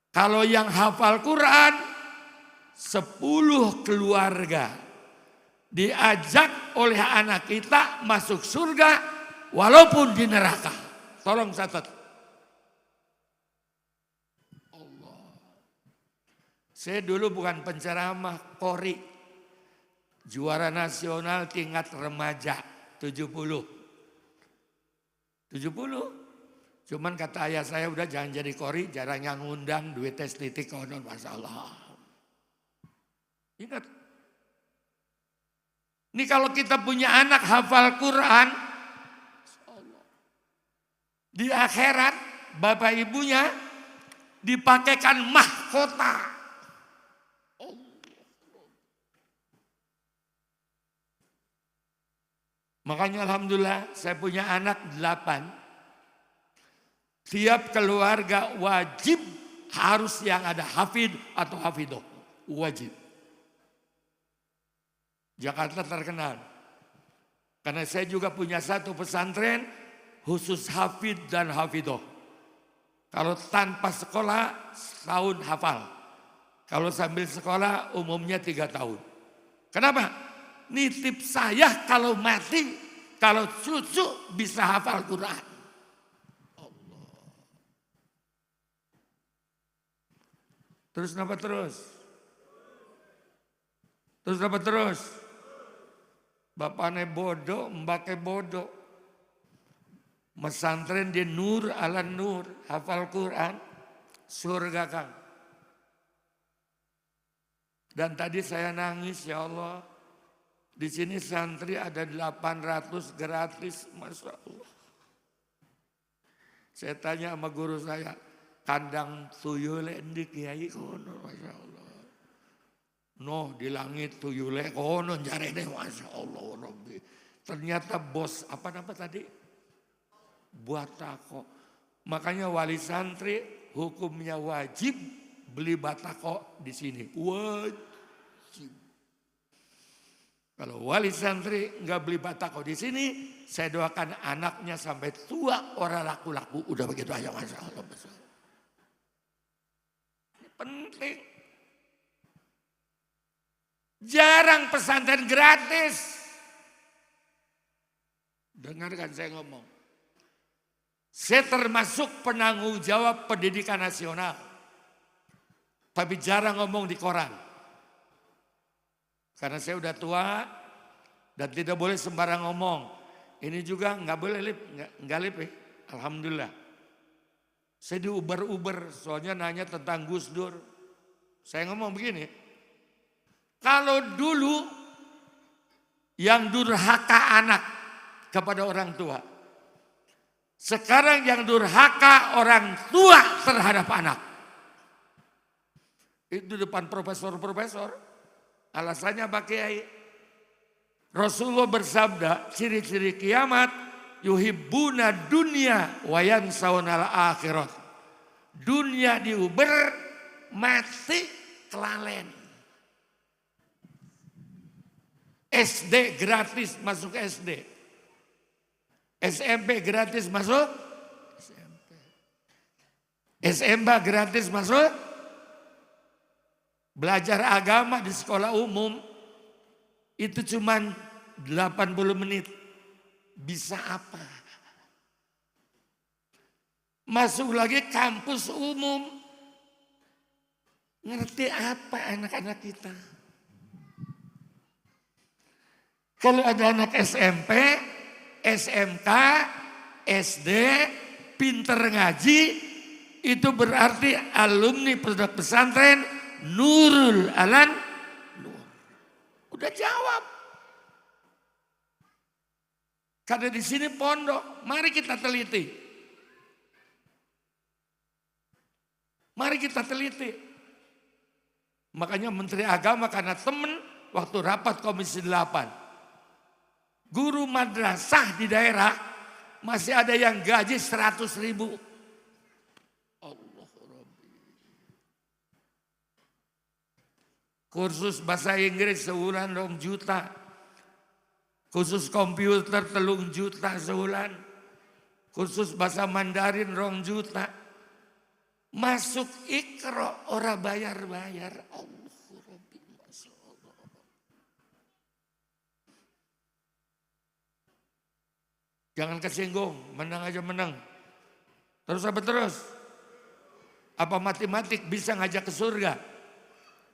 Kalau yang hafal Quran 10 keluarga diajak oleh anak kita masuk surga walaupun di neraka. Tolong catat. Allah. Saya dulu bukan penceramah, qori. Juara nasional tingkat remaja 70. Cuman kata ayah saya, udah jangan jadi qori, jarang yang ngundang, duit tes titik konon, masalah. Ingat. Ini kalau kita punya anak hafal Quran, di akhirat bapak ibunya dipakaikan mahkota. Makanya alhamdulillah saya punya anak 8. Tiap keluarga wajib harus yang ada hafid atau hafidoh. Wajib. Jakarta terkenal. Karena saya juga punya satu pesantren khusus hafid dan hafidoh. Kalau tanpa sekolah setahun hafal. Kalau sambil sekolah umumnya 3 tahun. Kenapa? Nitip saya kalau mati, kalau cucu bisa hafal Quran. Allah. Terus apa terus? Terus apa terus? Bapaknya bodoh, mbaknya bodoh. Mesantren di nur ala nur, hafal Quran, surga kan. Dan tadi saya nangis, ya Allah. Di sini santri ada 800 gratis, Masya Allah. Saya tanya sama guru saya, kandang tuyule di kiai kono, Masya Allah. No, di langit tuyule kono, jarene, Masya Allah. Rabbi. Ternyata bos, apa nama tadi? Batako. Makanya wali santri hukumnya wajib beli batako di sini. Wajib. Kalau wali santri nggak beli batako di sini, saya doakan anaknya sampai tua orang laku-laku. Udah begitu aja, Masya Allah. Ini penting. Jarang pesantren gratis. Dengarkan saya ngomong. Saya termasuk penanggung jawab pendidikan nasional. Tapi jarang ngomong di koran. Karena saya udah tua dan tidak boleh sembarang ngomong. Ini juga nggak boleh nggak lip. Alhamdulillah. Saya diuber-uber soalnya nanya tentang Gus Dur. Saya ngomong begini. Kalau dulu yang durhaka anak kepada orang tua. Sekarang yang durhaka orang tua terhadap anak. Itu depan profesor-profesor. Alasannya Pak Kiai. Rasulullah bersabda, ciri-ciri kiamat, yuhibbuna dunya wa yansawnal akhirat. Dunia diuber, mati kelalen. SD gratis masuk SD. SMP gratis masuk SMP. SMA gratis masuk. Belajar agama di sekolah umum itu cuman 80 menit. Bisa apa? Masuk lagi kampus umum. Ngerti apa anak-anak kita? Kalau ada anak SMP, SMK, SD, pinter ngaji, itu berarti alumni pondok pesantren Nurul Alan Nur. Udah jawab. Karena di sini pondok, mari kita teliti. Mari kita teliti. Makanya Menteri Agama karena temen waktu rapat Komisi 8. Guru madrasah di daerah masih ada yang gaji 100.000. Allah Rabbi. Kursus bahasa Inggris sebulan 2 juta. Khusus komputer 3 juta sebulan. Khusus bahasa Mandarin 2 juta. Masuk Iqra ora bayar-bayar. Allah Rabbi, Masya Allah. Jangan kesinggung, menang aja menang. Terus apa terus? Apa matematik bisa ngajak ke surga?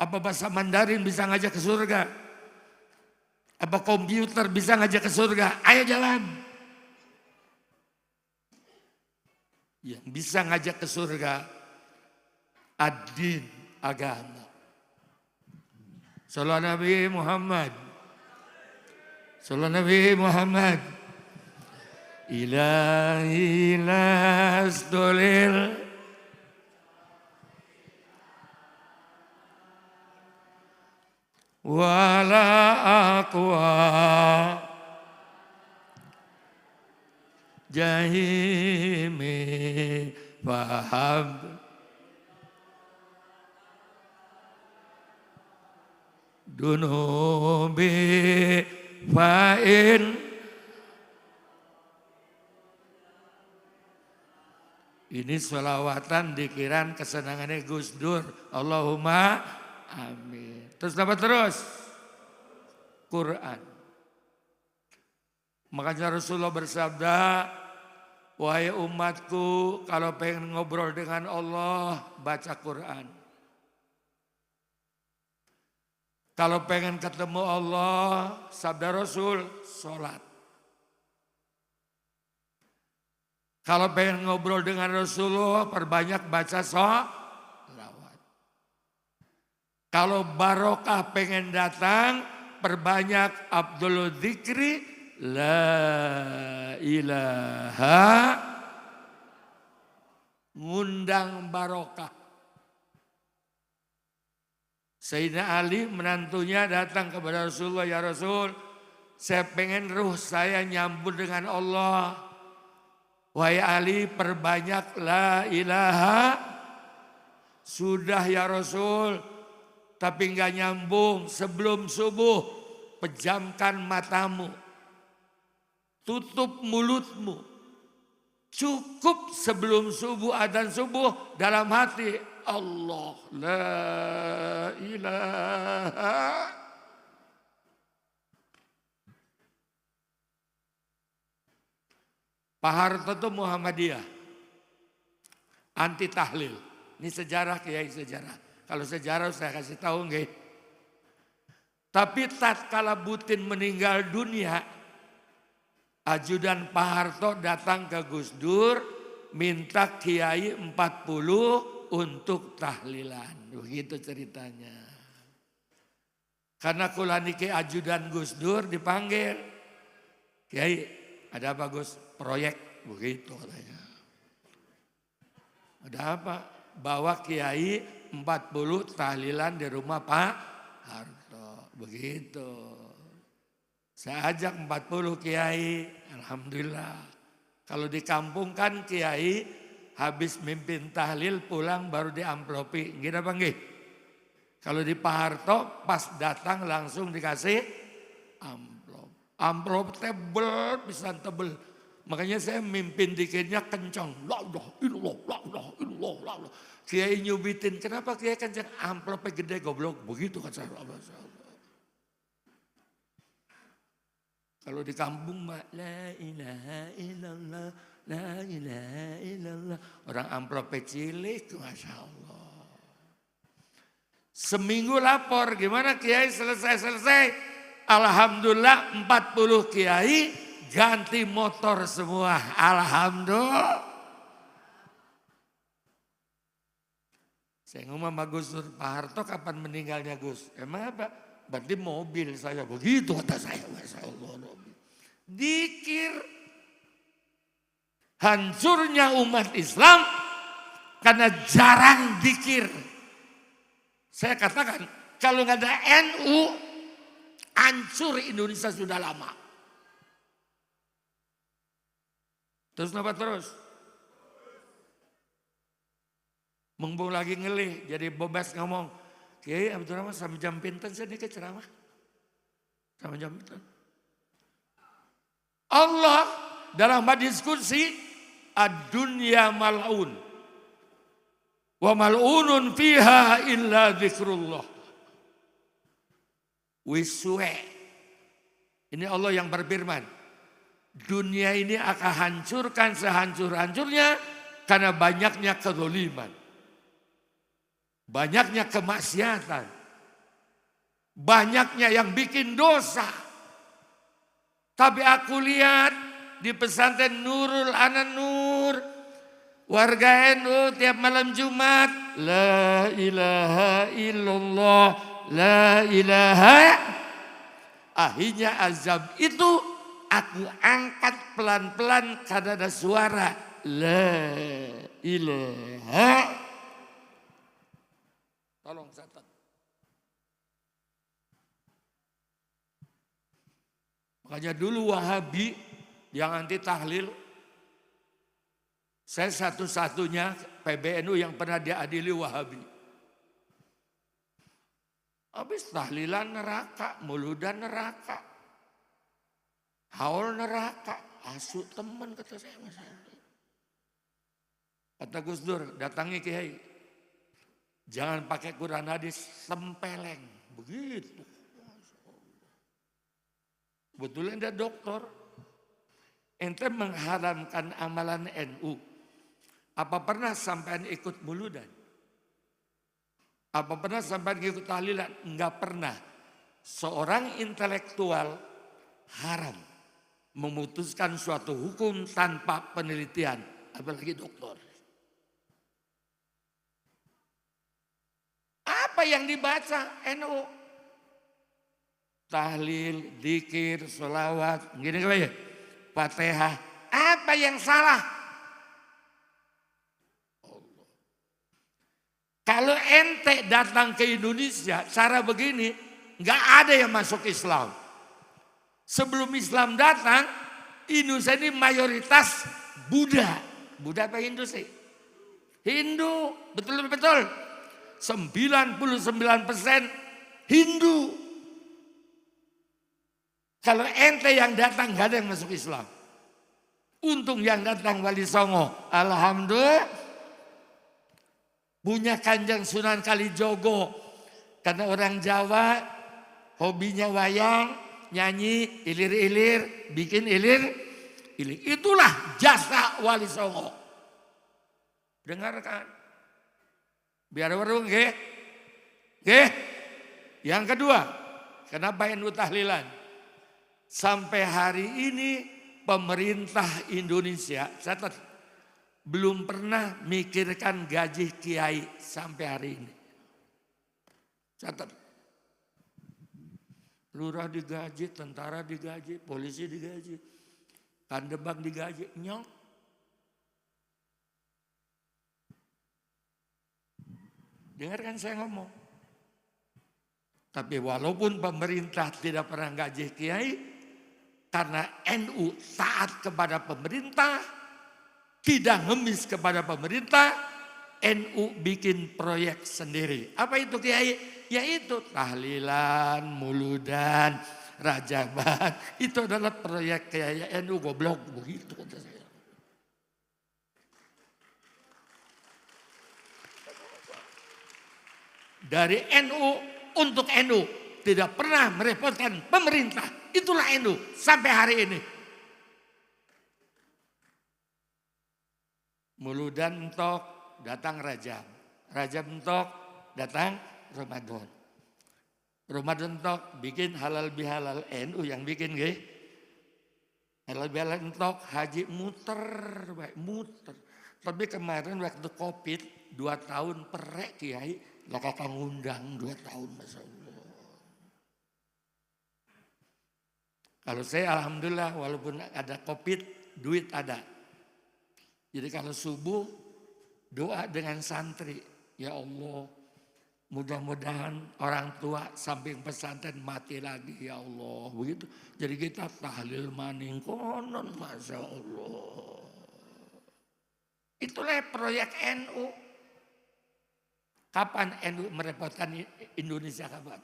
Apa bahasa Mandarin bisa ngajak ke surga? Apa komputer bisa ngajak ke surga? Ayo jalan. Yang bisa ngajak ke surga, ad-din, agama. Sallallahu Nabi Muhammad. Sallallahu Nabi Muhammad. Ilahi lasdolil. Wala aqwa jahimi faham dunubi fa'in. Ini sholawatan dikiran kesenangannya Gus Dur. Allahumma amin. Terus dapat terus Quran. Makanya Rasulullah bersabda, wahai umatku, kalau pengen ngobrol dengan Allah, baca Quran. Kalau pengen ketemu Allah, sabda Rasul, sholat. Kalau pengen ngobrol dengan Rasulullah, perbanyak baca sholawat. Kalau barokah pengen datang, perbanyak Abdul Dzikri, la ilaha, ngundang barokah. Sayyidina Ali menantunya datang kepada Rasulullah, ya Rasul, saya pengen ruh saya nyambung dengan Allah. Wahai Ali, perbanyak la ilaha. Sudah ya Rasul. Tapi enggak nyambung. Sebelum subuh, pejamkan matamu. Tutup mulutmu. Cukup sebelum subuh, adzan subuh, dalam hati Allah la ilaha. Pak Harto itu Muhammadiyah. Anti tahlil. Ini sejarah, kiai sejarah. Kalau sejarah saya kasih tahu nggih. Tapi tatkala Butin meninggal dunia, ajudan Pak Harto datang ke Gus Dur minta kiai 40 untuk tahlilan. Begitu ceritanya. Karena kula niki ajudan Gus Dur dipanggil. Kiai, ada apa Gus? Proyek, begitu katanya. Ada apa? Bawa kiai 40 tahlilan di rumah Pak Harto. Begitu. Saya ajak 40 kiai. Alhamdulillah. Kalau di kampung kan kiai habis mimpin tahlil pulang baru diamplopi. Gini apa nggih? Kalau di Pak Harto pas datang langsung dikasih amplop. Amplop tebel, pisan tebel. Makanya saya mimpin dikitnya kencang. La ilaha illallah, la ilaha illallah, la ilaha. Kiai nyubitin, kenapa kiai kencang? Amplopnya gede goblok. Begitu kan saya. Kalau di kampung mah la ilaha illallah, la ilaha illallah. Orang amplopnya cilik, Masya Allah. Seminggu lapor, gimana kiai selesai. Alhamdulillah 40 kiai ganti motor semua. Alhamdulillah. Saya ngomong sama Gus Dur, Pak Harto kapan meninggalnya Gus? Emang apa? Berarti mobil saya. Begitu kata saya. Masya Allah. Dikir. Hancurnya umat Islam karena jarang dikir. Saya katakan kalau nggak ada NU, hancur Indonesia sudah lama. Terus apa terus? Mumpung lagi ngelih, jadi bebas ngomong. Kiai Abdurrahman sampai jam pinten saya ke ceramah. Sampai jam pinten. Allah dalam hadis kursi, ad-dunya mal'un. Wa mal'unun fiha illa dzikrullah. Wiswe. Ini Allah yang berfirman. Dunia ini akan hancurkan sehancur-hancurnya karena banyaknya kezaliman. Banyaknya kemaksiatan. Banyaknya yang bikin dosa. Tapi aku lihat di pesantren Nurul An-Nur, warga NU tiap malam Jumat, la ilaha illallah, la ilaha. Akhirnya azab itu aku angkat pelan-pelan karena ada suara la ilaha. Tolong catat. Makanya dulu Wahabi yang anti tahlil, saya satu-satunya PBNU yang pernah diadili Wahabi. Habis tahlilan neraka, muludan neraka, haul neraka, asuh teman kata saya Mas Andi. Kata Gus Dur, datangi Kiai, jangan pakai Quran hadis, sempeleng, begitu. Betulnya ada dokter, ente mengharamkan amalan NU. Apa pernah sampean ikut muludan? Apa pernah sampean ikut tahlilan? Enggak pernah. Seorang intelektual haram memutuskan suatu hukum tanpa penelitian, apalagi dokter. Apa yang dibaca NU? Tahlil, dzikir, sholawat, gini ya, Fatihah. Apa yang salah? Allah. Kalau ente datang ke Indonesia, cara begini, nggak ada yang masuk Islam. Sebelum Islam datang, Indonesia ini mayoritas Buddha. Buddha apa Hindu sih? Hindu, betul-betul. 99% Hindu. Kalau ente yang datang gak ada yang masuk Islam. Untung yang datang Wali Songo. Alhamdulillah. Punya Kanjeng Sunan Kalijogo. Karena orang Jawa hobinya wayang, nyanyi, ilir-ilir, bikin ilir. Itulah jasa Wali Songo. Dengarkan. Biar warung nggih. Nggih. Yang kedua, kenapa NU tahlilan? Sampai hari ini pemerintah Indonesia catat belum pernah mikirkan gaji kiai sampai hari ini. Catat. Lurah digaji, tentara digaji, polisi digaji, kandebang digaji, nyok. Dengarkan saya ngomong. Tapi walaupun pemerintah tidak pernah gaji kiai, karena NU taat kepada pemerintah, tidak ngemis kepada pemerintah, NU bikin proyek sendiri. Apa itu kiai? Yaitu tahlilan, muludan, rajaban. Itu adalah proyek kiai NU, goblok begitu kata saya. Dari NU untuk NU, tidak pernah merepotkan pemerintah. Itulah NU sampai hari ini. Muludan entok datang Rajab. Rajab entok datang Ramadan. Ramadan entok bikin halal bihalal, NU yang bikin nggih. Halal bihalal entok haji muter, muter. Tapi kemarin waktu Covid 2 tahun perek kiai, lah kakak ngundang 2 tahun Masya Allah. Kalau saya alhamdulillah walaupun ada COVID, duit ada. Jadi kalau subuh doa dengan santri, ya Allah mudah-mudahan orang tua samping pesantren mati lagi ya Allah. Begitu. Jadi kita tahlil maning konon, Masya Allah. Itulah proyek NU. Kapan NU merepotkan Indonesia, kapan?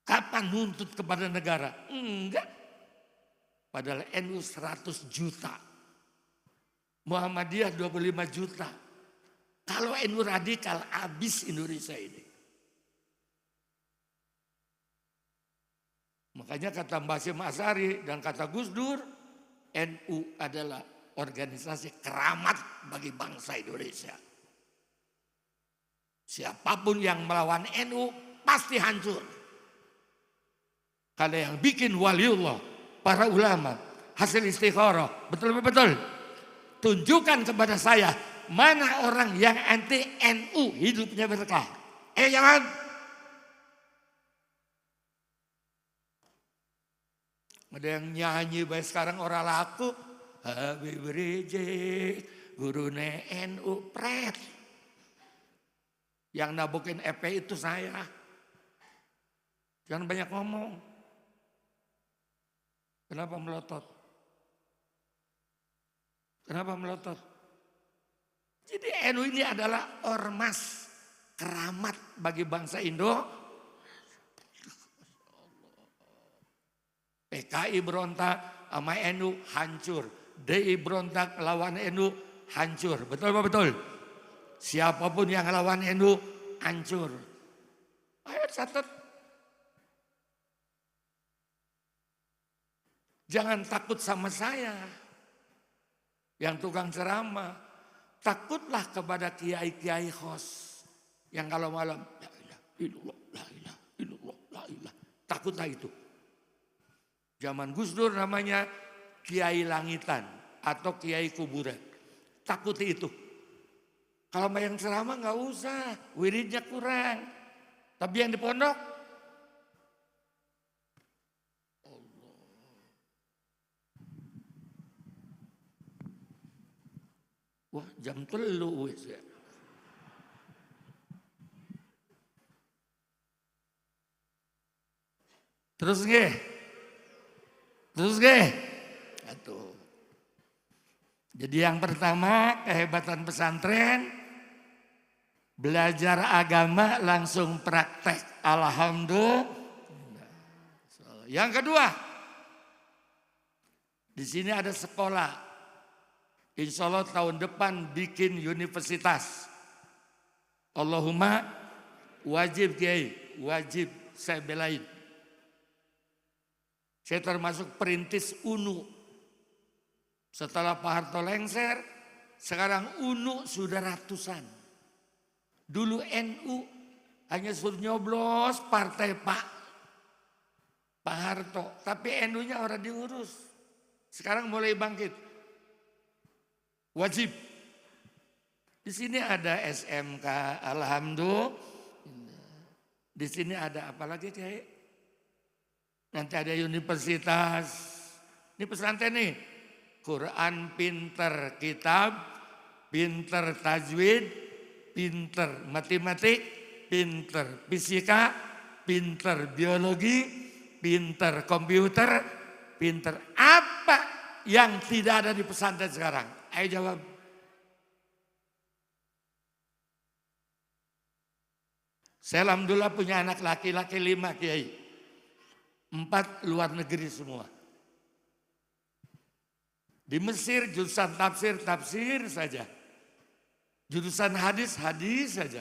Kapan nuntut kepada negara? Enggak. Padahal NU 100 juta. Muhammadiyah 25 juta. Kalau NU radikal, habis Indonesia ini. Makanya kata Mbah Hasyim Asy'ari dan kata Gus Dur, NU adalah organisasi keramat bagi bangsa Indonesia. Siapapun yang melawan NU pasti hancur. Kalau yang bikin waliullah, para ulama, hasil istikharah, betul-betul. Tunjukkan kepada saya, mana orang yang anti NU hidupnya berkah. Jangan. Ada yang nyanyi baik sekarang orang laku. Habib Rizik, gurune NU, pret. Yang nabukin EP itu saya. Jangan banyak ngomong. Kenapa melotot? Kenapa melotot? Jadi NU ini adalah ormas keramat bagi bangsa Indo. PKI berontak sama NU hancur. DI berontak lawan NU hancur. Betul apa betul? Siapapun yang lawan NU hancur. Ayo catat. Jangan takut sama saya yang tukang ceramah. Takutlah kepada kiai-kiai khos yang kalau malam la ilaha illallah, la ilaha illallah, la ilaha. Takutlah itu. Zaman Gus Dur namanya kiai langitan atau kiai kuburan. Takuti itu. Kalau yang ceramah nggak usah, wiridnya kurang. Tapi yang di pondok, Allah. Wah, jam 3 wis ya. Terus nggih. Atuh. Jadi yang pertama kehebatan pesantren, belajar agama langsung praktek. Alhamdulillah. Yang kedua, di sini ada sekolah. Insya Allah tahun depan bikin universitas. Allahumma wajib kiai, wajib saya belain. Saya termasuk perintis UNU. Setelah Pak Harto lengser, sekarang UNU sudah ratusan. Dulu NU hanya suruh nyoblos partai Pak Harto. Tapi NU-nya orang diurus. Sekarang mulai bangkit. Wajib. Di sini ada SMK, alhamdulillah. Di sini ada apa lagi kayak? Nanti ada universitas. Ini pesantren nih. Quran pinter, kitab pinter, tajwid pinter, matematik pinter, fisika pinter, biologi pinter, komputer pinter. Apa yang tidak ada di pesantren sekarang? Ayo jawab. Saya alhamdulillah punya anak laki-laki 5 kiai. 4 luar negeri semua. Di Mesir jurusan tafsir saja. Jurusan hadis saja.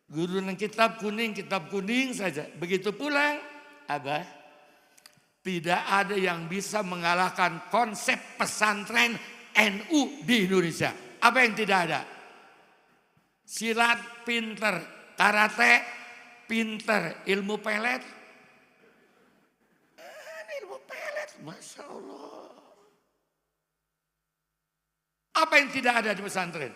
Guru kitab kuning saja. Begitu pulang, Abah, tidak ada yang bisa mengalahkan konsep pesantren NU di Indonesia. Apa yang tidak ada? Silat pinter, karate pinter, ilmu pelet. Ilmu pelet, Masya Allah. Apa yang tidak ada di pesantren?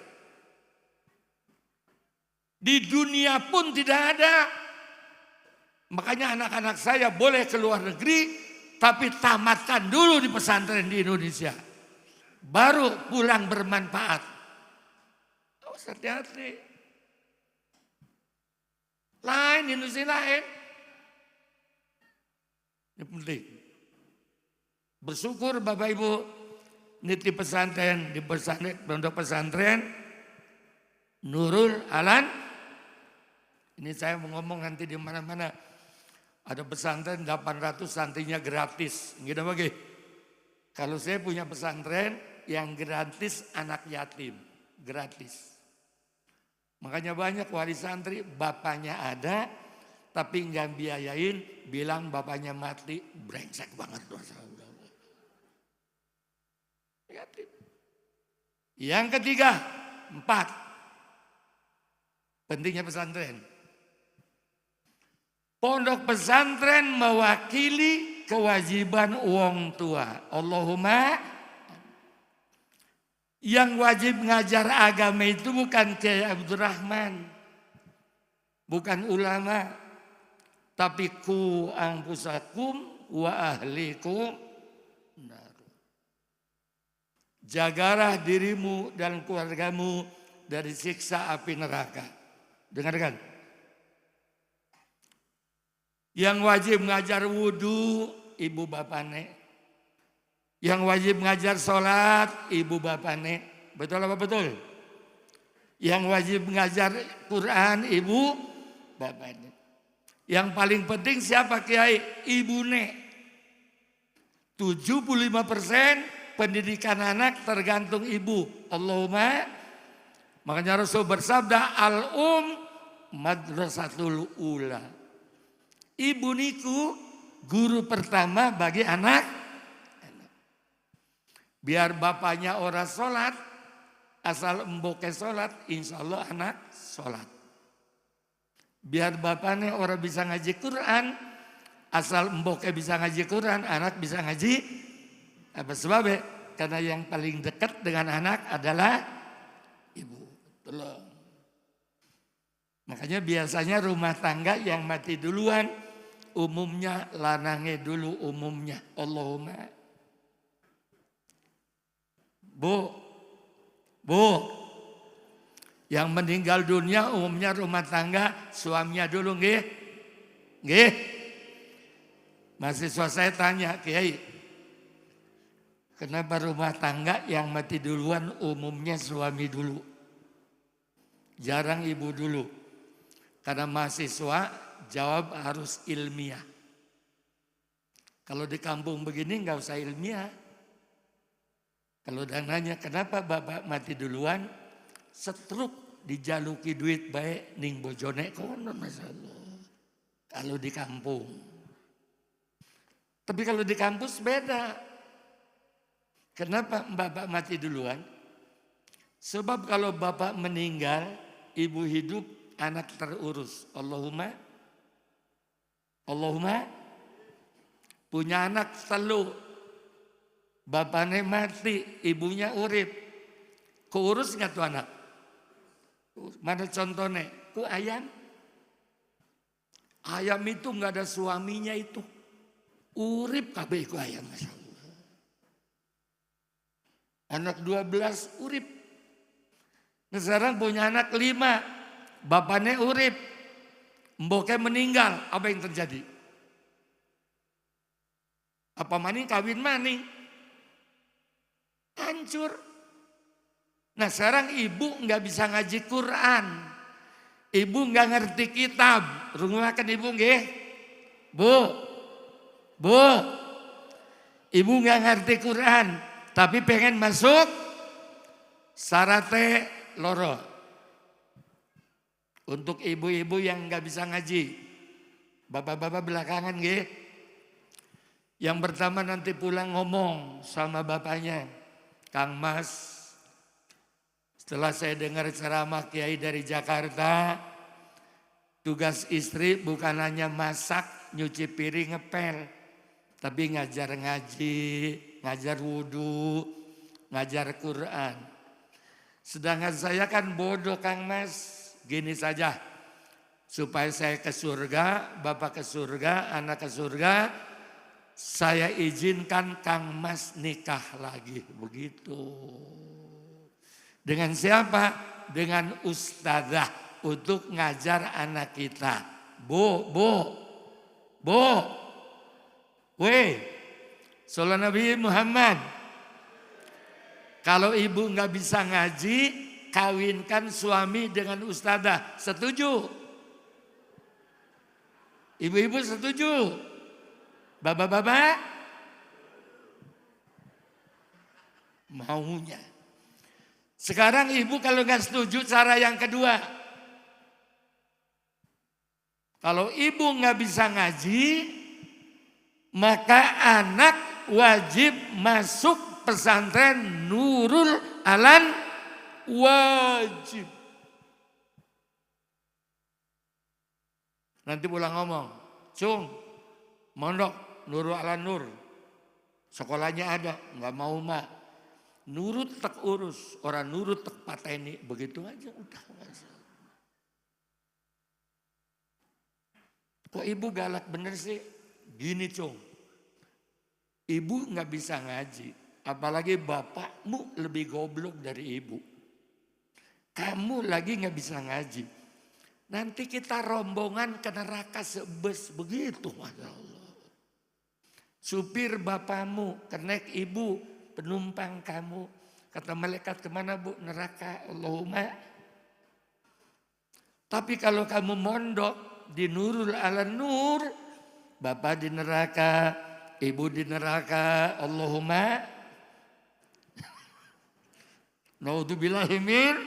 Di dunia pun tidak ada. Makanya anak-anak saya boleh ke luar negeri, tapi tamatkan dulu di pesantren di Indonesia. Baru pulang bermanfaat. Harus hati-hati. Lain, Indonesia lain. Ini penting. Bersyukur Bapak Ibu, niti pesantren, di pesantren, pondok pesantren, Nurul Alan. Ini saya mau ngomong nanti di mana-mana. Ada pesantren 800 santrinya gratis. Gitu bagi. Kalau saya punya pesantren yang gratis anak yatim. Gratis. Makanya banyak wali santri bapaknya ada tapi nggak biayain, bilang bapaknya mati, brengsek banget. Yatim. Yang ketiga, 4. Pentingnya pesantren. Pondok pesantren mewakili kewajiban wong tua. Allahumma, yang wajib ngajar agama itu bukan Kiai Abdurrahman, bukan ulama, tapi ku anfusakum wa ahlikum nar. Jagalah dirimu dan keluargamu dari siksa api neraka. Dengarkan. Yang wajib ngajar wudhu, ibu bapaknya. Yang wajib ngajar sholat, ibu bapaknya. Betul apa betul? Yang wajib ngajar Quran, ibu bapaknya. Yang paling penting siapa Kiai? Ibune. 75% pendidikan anak tergantung ibu. Allahumma. Makanya Rasul bersabda, al-um madrasatul ula. Ibu niku guru pertama bagi anak. Biar bapaknya orang sholat, asal emboke sholat, insya Allah anak sholat. Biar bapaknya orang bisa ngaji Quran, asal emboke bisa ngaji Quran, anak bisa ngaji. Apa sebabnya? Karena yang paling dekat dengan anak adalah ibu. Tolong. Makanya biasanya rumah tangga yang mati duluan, umumnya lanangnya dulu umumnya. Allahumma. Bu, yang meninggal dunia umumnya rumah tangga suaminya dulu, nggih? Nggih. Mahasiswa saya tanya, Kiai, kenapa rumah tangga yang mati duluan umumnya suami dulu? Jarang ibu dulu. Karena mahasiswa jawab harus ilmiah. Kalau di kampung begini nggak usah ilmiah. Kalau udah nanya kenapa bapak mati duluan, setruk dijaluki duit baik ning bojone kono masalah. Kalau di kampung. Tapi kalau di kampus beda. Kenapa bapak mati duluan? Sebab kalau bapak meninggal, ibu hidup, anak terurus. Allahumma punya anak telu, bapaknya mati, ibunya urip, keurus nggak tuh anak? Mana contohnya? Ku ayam itu nggak ada suaminya itu, urip kabeh ku ayam, masya Allah. Anak 12 urip. Nah, sekarang punya anak 5, bapaknya urip, mboknya meninggal, apa yang terjadi? Apa maning kawin maning? Hancur. Nah sekarang ibu nggak bisa ngaji Quran, ibu nggak ngerti kitab, runguakan ibu nggih? Bu, ibu nggak ngerti Quran, tapi pengen masuk syaratnya loro. Untuk ibu-ibu yang nggak bisa ngaji, bapak-bapak belakangan nggih. Yang pertama nanti pulang ngomong sama bapaknya, Kang Mas, setelah saya dengar ceramah Kiai dari Jakarta, tugas istri bukan hanya masak, nyuci piring, ngepel, tapi ngajar ngaji, ngajar wudhu, ngajar Quran. Sedangkan saya kan bodoh Kang Mas, gini saja, Supaya saya ke surga, bapak ke surga, anak ke surga, saya izinkan Kang Mas nikah lagi. Begitu. Dengan siapa? Dengan ustadzah untuk ngajar anak kita. Bu, weh, Sallallahu Nabi Muhammad. Kalau ibu nggak bisa ngaji, kawinkan suami dengan ustadzah. Setuju? Ibu-ibu setuju? Bapak-bapak? Maunya. Sekarang ibu kalau nggak setuju cara yang kedua. Kalau ibu nggak bisa ngaji, maka anak wajib masuk pesantren Nurul Alan, wajib. Nanti pulang ngomong, Cung, mondok Nurul Alan Nur. Sekolahnya ada, nggak mau mak. Nurut tak urus, orang nurut tak pateni, begitu aja udah. Kok ibu galak bener sih? Gini Cung, ibu nggak bisa ngaji, apalagi bapakmu lebih goblok dari ibu. Kamu lagi nggak bisa ngaji. Nanti kita rombongan ke neraka sebes, begitu Masya Allah. Supir bapakmu, kenek ibu, penumpang kamu. Kata malaikat kemana bu? Neraka, Allahumma. Tapi kalau kamu mondok di Nurul Alan Nur, bapak di neraka, ibu di neraka, Allahumma. Naudzubillahimin.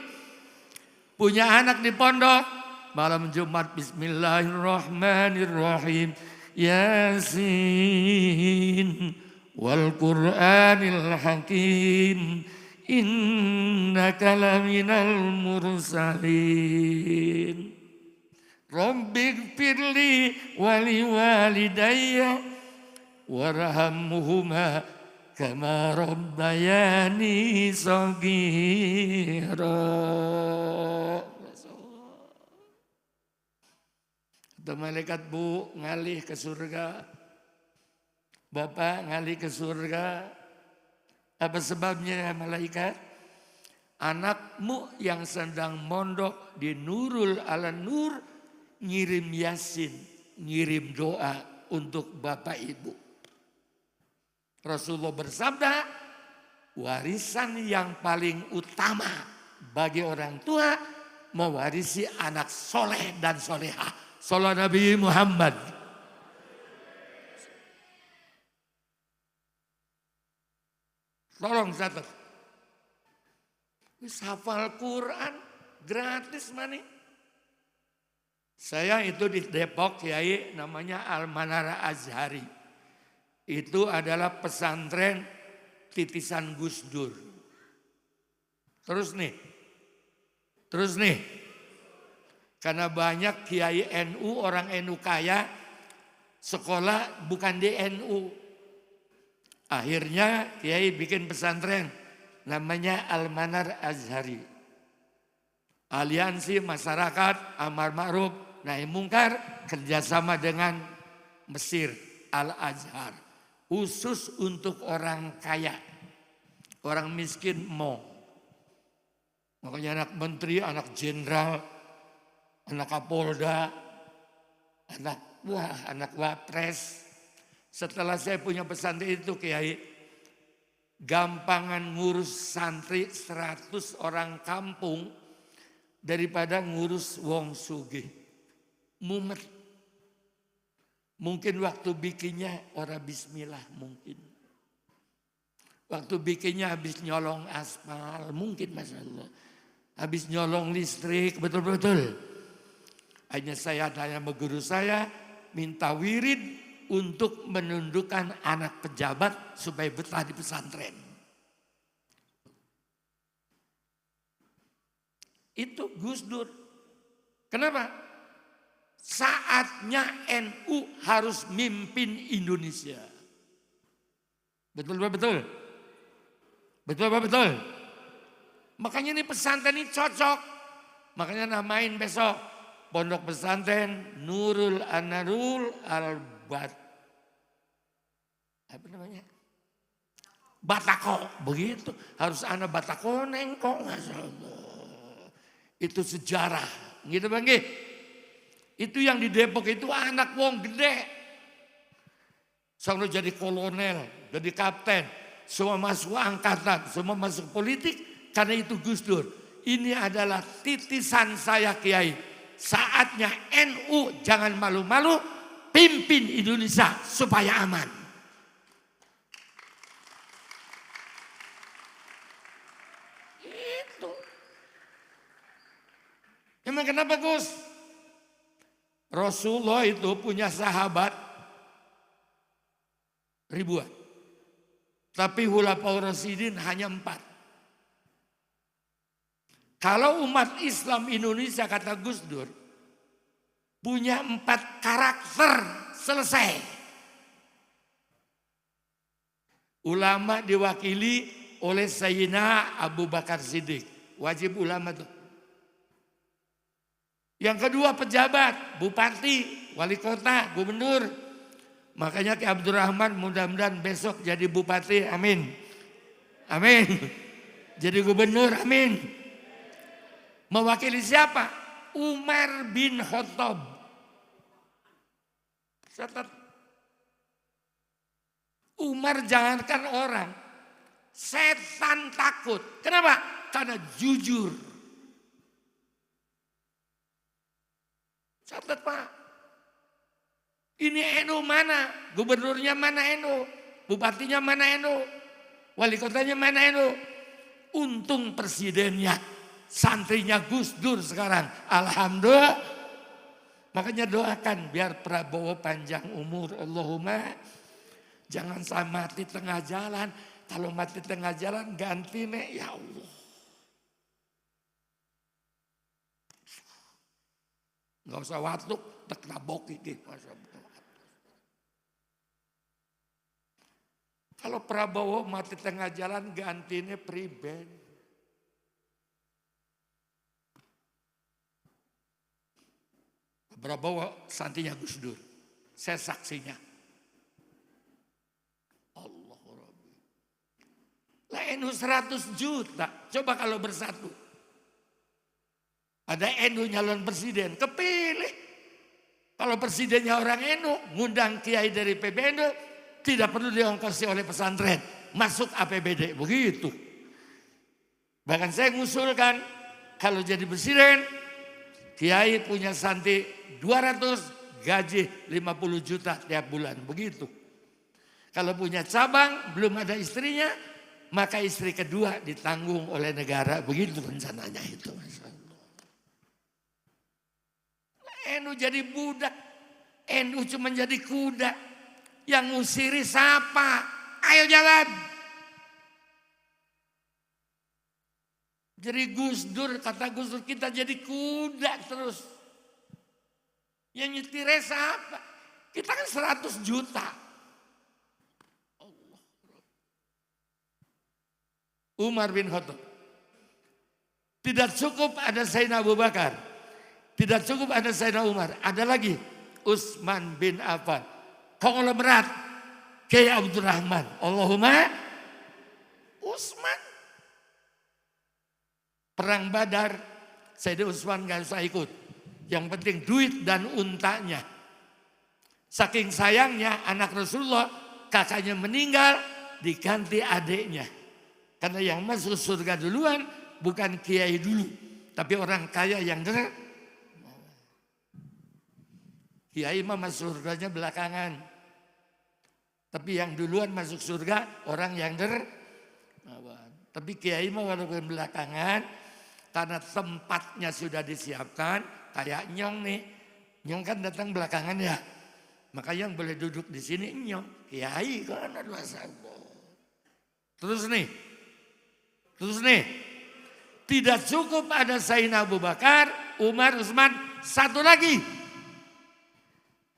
Punya anak di pondok. Malam Jumat bismillahirrahmanirrahim. Yasin wal Qur'anil Hakim. Innaka laminal mursalin. Rabbighfirli wali walidayya warhamhuma kama rabbayani shaghira. Kata malaikat, bu ngalih ke surga. Bapak ngalih ke surga. Apa sebabnya malaikat? Anakmu yang sedang mondok di Nurul Alan Nur ngirim yasin, ngirim doa untuk bapak ibu. Rasulullah bersabda, warisan yang paling utama bagi orang tua mewarisi anak soleh dan solehah. Sallallahu Nabi Muhammad. Tolong catat. Hafal Quran gratis mani. Saya itu di Depok Kiai namanya Al-Manara Azhari. Itu adalah pesantren titisan Gus Dur. Terus nih. Karena banyak kiai NU, orang NU kaya, sekolah bukan di NU. Akhirnya kiai bikin pesantren, namanya Al-Manar Azhari. Aliansi Masyarakat Amar Ma'ruf Nahi Mungkar kerjasama dengan Mesir, Al-Azhar. Khusus untuk orang kaya, orang miskin mau. Makanya anak menteri, anak jenderal, anak Kapolda, anak Wapres. Setelah saya punya pesantren itu Kiai, gampangan ngurus santri 100 orang kampung daripada ngurus wong sugih. Mumet. Mungkin waktu bikinnya orang bismillah mungkin. Waktu bikinnya habis nyolong aspal mungkin Masya Allah. Habis nyolong listrik betul-betul. Hanya saya tanya sama guru saya, minta wirid untuk menundukkan anak pejabat supaya betah di pesantren. Itu Gus Dur. Kenapa? Saatnya NU harus mimpin Indonesia. Betul. Makanya ini pesantren ini cocok. Makanya namain besok Pondok Pesantren Nurul Anarul apa namanya? Batako, begitu. Harus anak Batako nengkong, Masya Allah. Itu sejarah, gitu Bang. Itu yang di Depok itu anak wong gede. Sampai jadi kolonel, jadi kapten, semua masuk angkatan, semua masuk politik, karena itu Gus Dur. Ini adalah titisan saya Kiai. Saatnya NU jangan malu-malu, pimpin Indonesia supaya aman. Emang kenapa Gus? Rasulullah itu punya sahabat ribuan. Tapi Khulafaur Rasyidin hanya 4. Kalau umat Islam Indonesia kata Gus Dur, punya 4 karakter selesai. Ulama diwakili oleh Sayyidina Abu Bakar Siddiq. Wajib ulama tuh. Yang kedua pejabat, bupati, wali kota, gubernur. Makanya Ki Abdurrahman mudah-mudahan besok jadi bupati, amin. Amin. Jadi gubernur, amin. Mewakili siapa? Umar bin Khattab. Catat. Umar jangankan orang, setan takut. Kenapa? Karena jujur. Catat Pak. Ini NU mana? Gubernurnya mana NU? Bupatinya mana NU? Wali kotanya mana NU? Untung presidennya, santrinya Gus Dur sekarang. Alhamdulillah. Makanya doakan biar Prabowo panjang umur. Allahumma jangan sampai mati tengah jalan. Kalau mati tengah jalan ganti nih ya Allah. Gak usah waktu, tak nabok iki. Kalau Prabowo mati tengah jalan gantinya priben. Prabowo santinya Gus Dur. Saya saksinya. Allah Rabbi. Lah NU 100 juta. Coba kalau bersatu. Ada NU nyalon presiden, kepilih. Kalau presidennya orang NU, ngundang kiai dari PBNU, tidak perlu diongkosi oleh pesantren. Masuk APBD, begitu. Bahkan saya ngusulkan, kalau jadi presiden, kiai punya santri 200, gaji 50 juta tiap bulan, begitu. Kalau punya cabang, belum ada istrinya, maka istri kedua ditanggung oleh negara, begitu rencananya itu. NU jadi budak, NU cuma jadi kuda. Yang ngusiri siapa? Ayo jalan. Jadi Gus Dur, kata Gus Dur, kita jadi kuda terus. Yang nyetirnya siapa? Kita kan 100 juta. Allah. Umar bin Khattab. Tidak cukup ada Sayyidina Abu Bakar. Tidak cukup ada Sayyidina Umar. Ada lagi Utsman bin Affan. Konglomerat Kiai Abdurrahman. Allahumma Utsman. Perang Badar Sayyidina Utsman gak usah ikut. Yang penting duit dan untanya. Saking sayangnya anak Rasulullah, kakaknya meninggal diganti adiknya. Karena yang masuk surga duluan bukan kiai dulu. Tapi orang kaya yang derek. Kiai mah masuk surganya belakangan. Tapi yang duluan masuk surga orang yang Tapi kiai mah walaupun belakangan, karena tempatnya sudah disiapkan, kayak Nyong nih. Nyong kan datang belakangan ya. Maka yang boleh duduk di sini Nyong. Kiai kan ada masalah. Terus nih. Tidak cukup ada Sayyidina Abu Bakar, Umar, Utsman, satu lagi.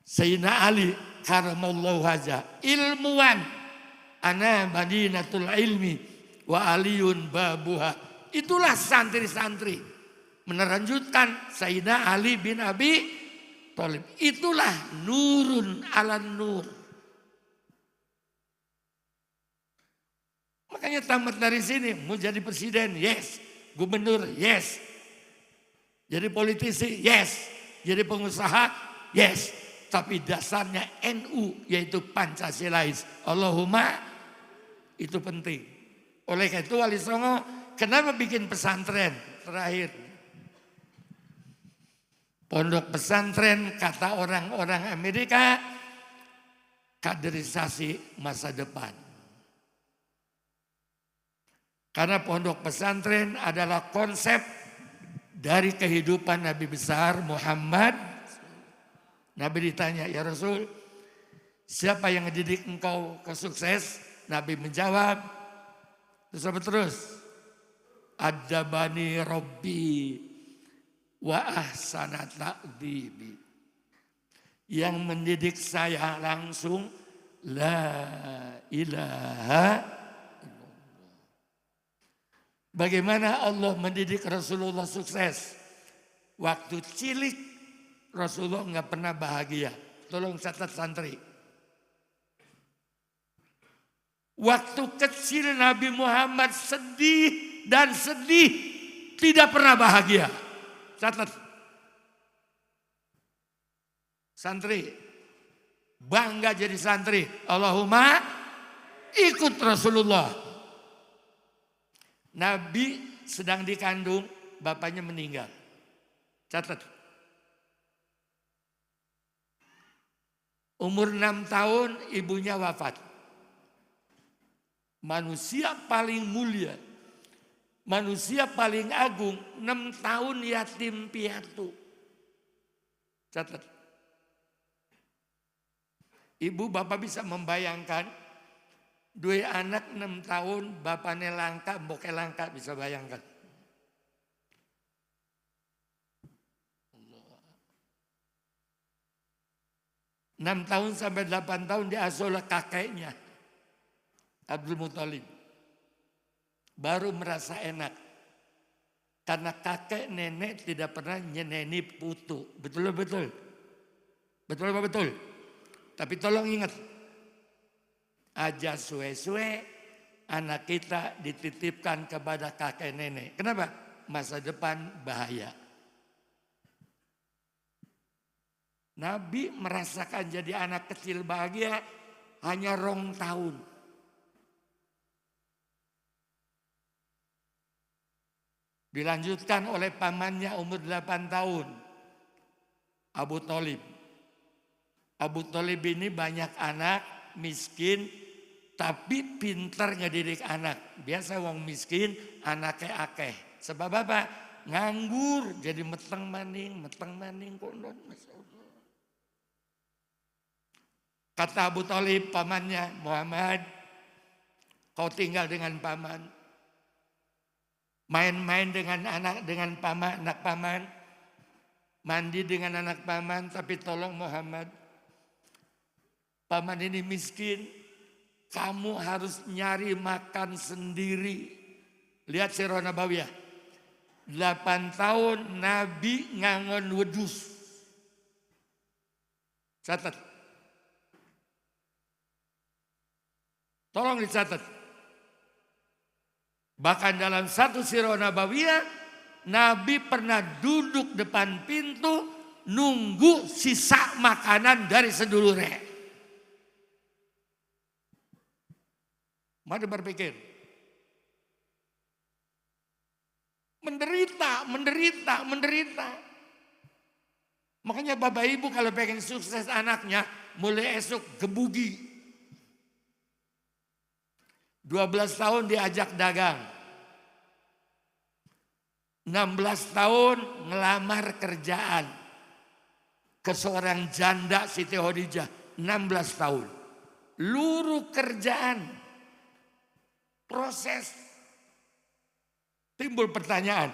Sayyidina Ali karamallahu wajah, ilmuwan, ana madinatul ilmi wa aliyun babuha. Itulah santri-santri. melanjutkan Sayyidina Ali bin Abi Thalib. Itulah nurun ala nur. Makanya tamat dari sini, mau jadi presiden, yes. Gubernur, yes. Jadi politisi, yes. Jadi pengusaha, yes. Tapi dasarnya NU, yaitu Pancasilais. Allahumma, itu penting. Oleh karena itu Wali Songo, kenapa bikin pesantren? Terakhir. Pondok pesantren, kata orang-orang Amerika, kaderisasi masa depan. Karena pondok pesantren adalah konsep dari kehidupan Nabi besar Muhammad. Nabi ditanya, ya Rasul, siapa yang ngedidik engkau ke sukses? Nabi menjawab, terus apa terus? Adabani Rabbi wa ahsana ta'dibi. Yang mendidik saya langsung, la ilaha. Bagaimana Allah mendidik Rasulullah sukses? Waktu cilik Rasulullah nggak pernah bahagia. Tolong catat santri. Waktu kecil Nabi Muhammad sedih dan sedih, tidak pernah bahagia. Catat. Santri, bangga jadi santri. Allahumma ikut Rasulullah. Nabi sedang dikandung, bapaknya meninggal. Catat. Umur 6 tahun ibunya wafat. Manusia paling mulia, manusia paling agung, 6 tahun yatim piatu. Catat. Ibu bapak bisa membayangkan, dua anak 6 tahun, bapaknya langka, mboknya langka, bisa bayangkan. 6 tahun sampai 8 tahun diasuh oleh kakeknya, Abdul Muthalib. Baru merasa enak. Karena kakek nenek tidak pernah nyeneni putu. Betul betul. Betul apa betul? Tapi tolong ingat. Aja suwe-suwe anak kita dititipkan kepada kakek nenek. Kenapa? Masa depan bahaya. Nabi merasakan jadi anak kecil bahagia hanya 2 tahun. Dilanjutkan oleh pamannya umur 8 tahun. Abu Thalib. Abu Thalib ini banyak anak, miskin, tapi pintar ngedidik anak. Biasa wong miskin, anaknya akeh. Sebab apa? Nganggur, jadi meteng maning kondon. Masya Allah. Kata Abu Thalib pamannya, Muhammad, kau tinggal dengan paman. Main-main dengan anak paman. Mandi dengan anak paman, tapi tolong Muhammad. Paman ini miskin, kamu harus nyari makan sendiri. Lihat Sirah Nabawiyah. 8 tahun Nabi ngangon wedus. Catat. Tolong dicatat. Bahkan dalam satu Sirah Nabawiyah, Nabi pernah duduk depan pintu nunggu sisa makanan dari sedulurnya. Mari berpikir. Menderita. Makanya Bapak Ibu kalau pengen sukses anaknya, mulai esok gebugi. 12 tahun diajak dagang. 16 tahun ngelamar kerjaan. Ke seorang janda Siti Khadijah. 16 tahun. Luruh kerjaan. Proses. Timbul pertanyaan.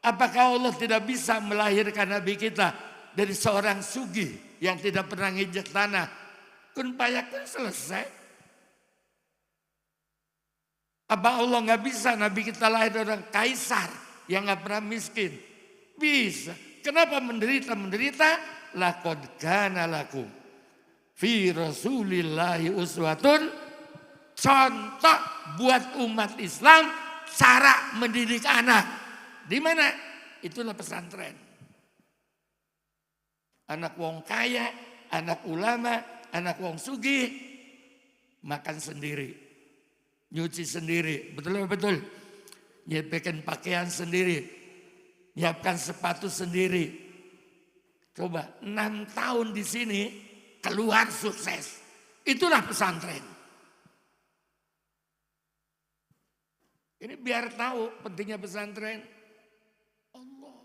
Apakah Allah tidak bisa melahirkan Nabi kita dari seorang sugih yang tidak pernah nginjek tanah? Kun payakun selesai. Apa Allah nggak bisa Nabi kita lahir dari orang kaisar yang nggak pernah miskin? Bisa. Kenapa menderita? Laqad kana lakum fi Rasulillahi uswatun, contoh buat umat Islam cara mendidik anak. Di mana? Itulah pesantren. Anak wong kaya, anak ulama, anak wong sugih, makan sendiri, nyuci sendiri, betul. Nyepekin pakaian sendiri, nyiapkan sepatu sendiri. Coba 6 tahun di sini keluar sukses. Itulah pesantren. Ini biar tahu pentingnya pesantren. Allah.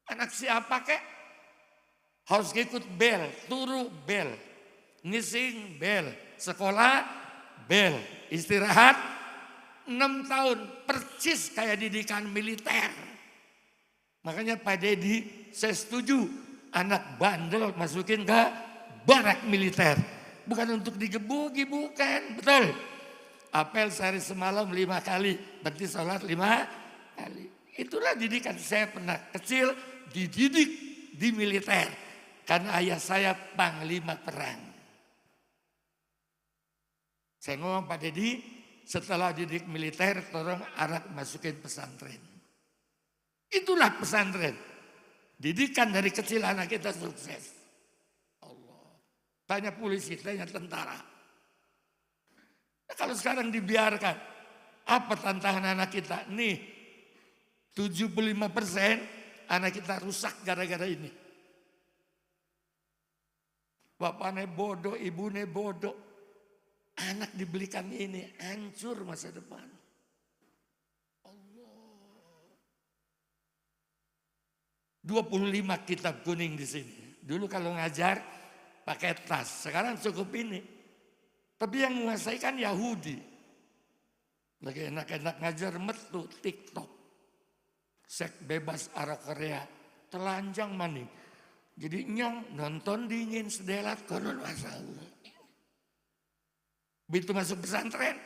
Anak siapa kek? Harus ikut bel, turu bel, ngising bel, sekolah bel, istirahat 6 tahun persis kayak didikan militer. Makanya Pak Dedi saya setuju anak bandel masukin ke barak militer. Bukan untuk digebuki, bukan, betul. Apel sehari semalam 5 kali, berarti sholat 5 kali. Itulah didikan. Saya pernah kecil dididik di militer. Karena ayah saya panglima perang. Saya ngomong Pak Dedi, setelah didik militer, tolong anak masukin pesantren. Itulah pesantren. Didikan dari kecil anak kita sukses. Allah. Tanya polisi, tanya tentara. Nah, kalau sekarang dibiarkan, apa tantangan anak kita? Nih, 75% anak kita rusak gara-gara ini. Bapaknya bodoh, ibunya bodoh. Anak dibelikan ini, hancur masa depan. Allah. 25 kitab kuning di sini. Dulu kalau ngajar pakai tas, sekarang cukup ini. Tapi yang menguasai kan Yahudi. Lagi enak-enak ngajar metu TikTok. Seks bebas Arab Korea. Telanjang maning. Jadi nyong nonton dingin sedelat konon masalah. Begitu masuk pesantren,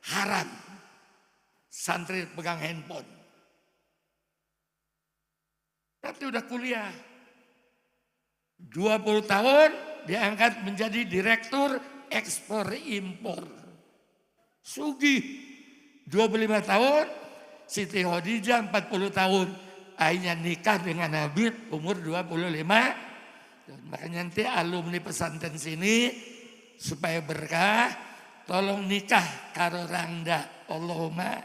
haram. Santri pegang handphone. Tapi udah kuliah. 20 tahun diangkat menjadi direktur ekspor impor. Sugih. 25 tahun, Siti Khadijah 40 tahun. Akhirnya nikah dengan Nabi umur 25. Makanya nanti alumni pesantren sini supaya berkah, tolong nikah karo Rangda. Allahumma.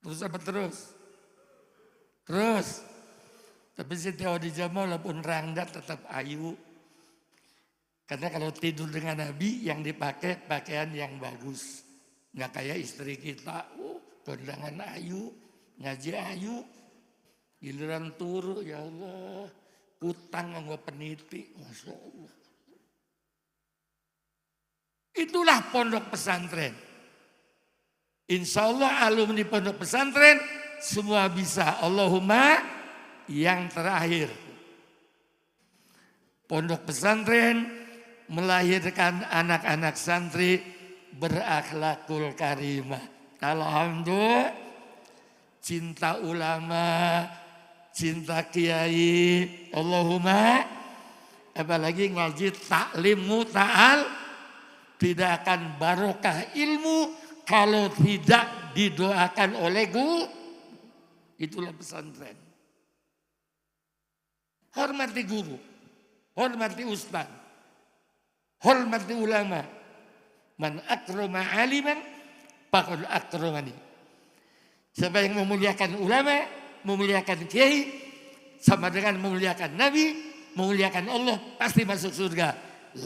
Terus apa terus? Terus. Tapi Siti Khadijah walaupun Rangda tetap ayu. Karena kalau tidur dengan Nabi yang dipakai pakaian yang bagus. Nggak kayak istri kita. Kondangan ayu, ngaji ayu, giliran turu ya Allah, utang nganggo peniti, Masya Allah. Itulah pondok pesantren. Insya Allah alumni pondok pesantren semua bisa. Allahumma yang terakhir. Pondok pesantren melahirkan anak-anak santri berakhlakul karimah. Alhamdulillah, cinta ulama, cinta kiai, Allahumma, apalagi ngaji taklimu ta'al, tidak akan barokah ilmu kalau tidak didoakan oleh guru. Itulah pesantren. Hormati guru, hormati ustaz, hormati ulama. Man akrama aliman, faqad akramani. Siapa yang memuliakan ulama, memuliakan kiai, sama dengan memuliakan Nabi, memuliakan Allah, pasti masuk surga.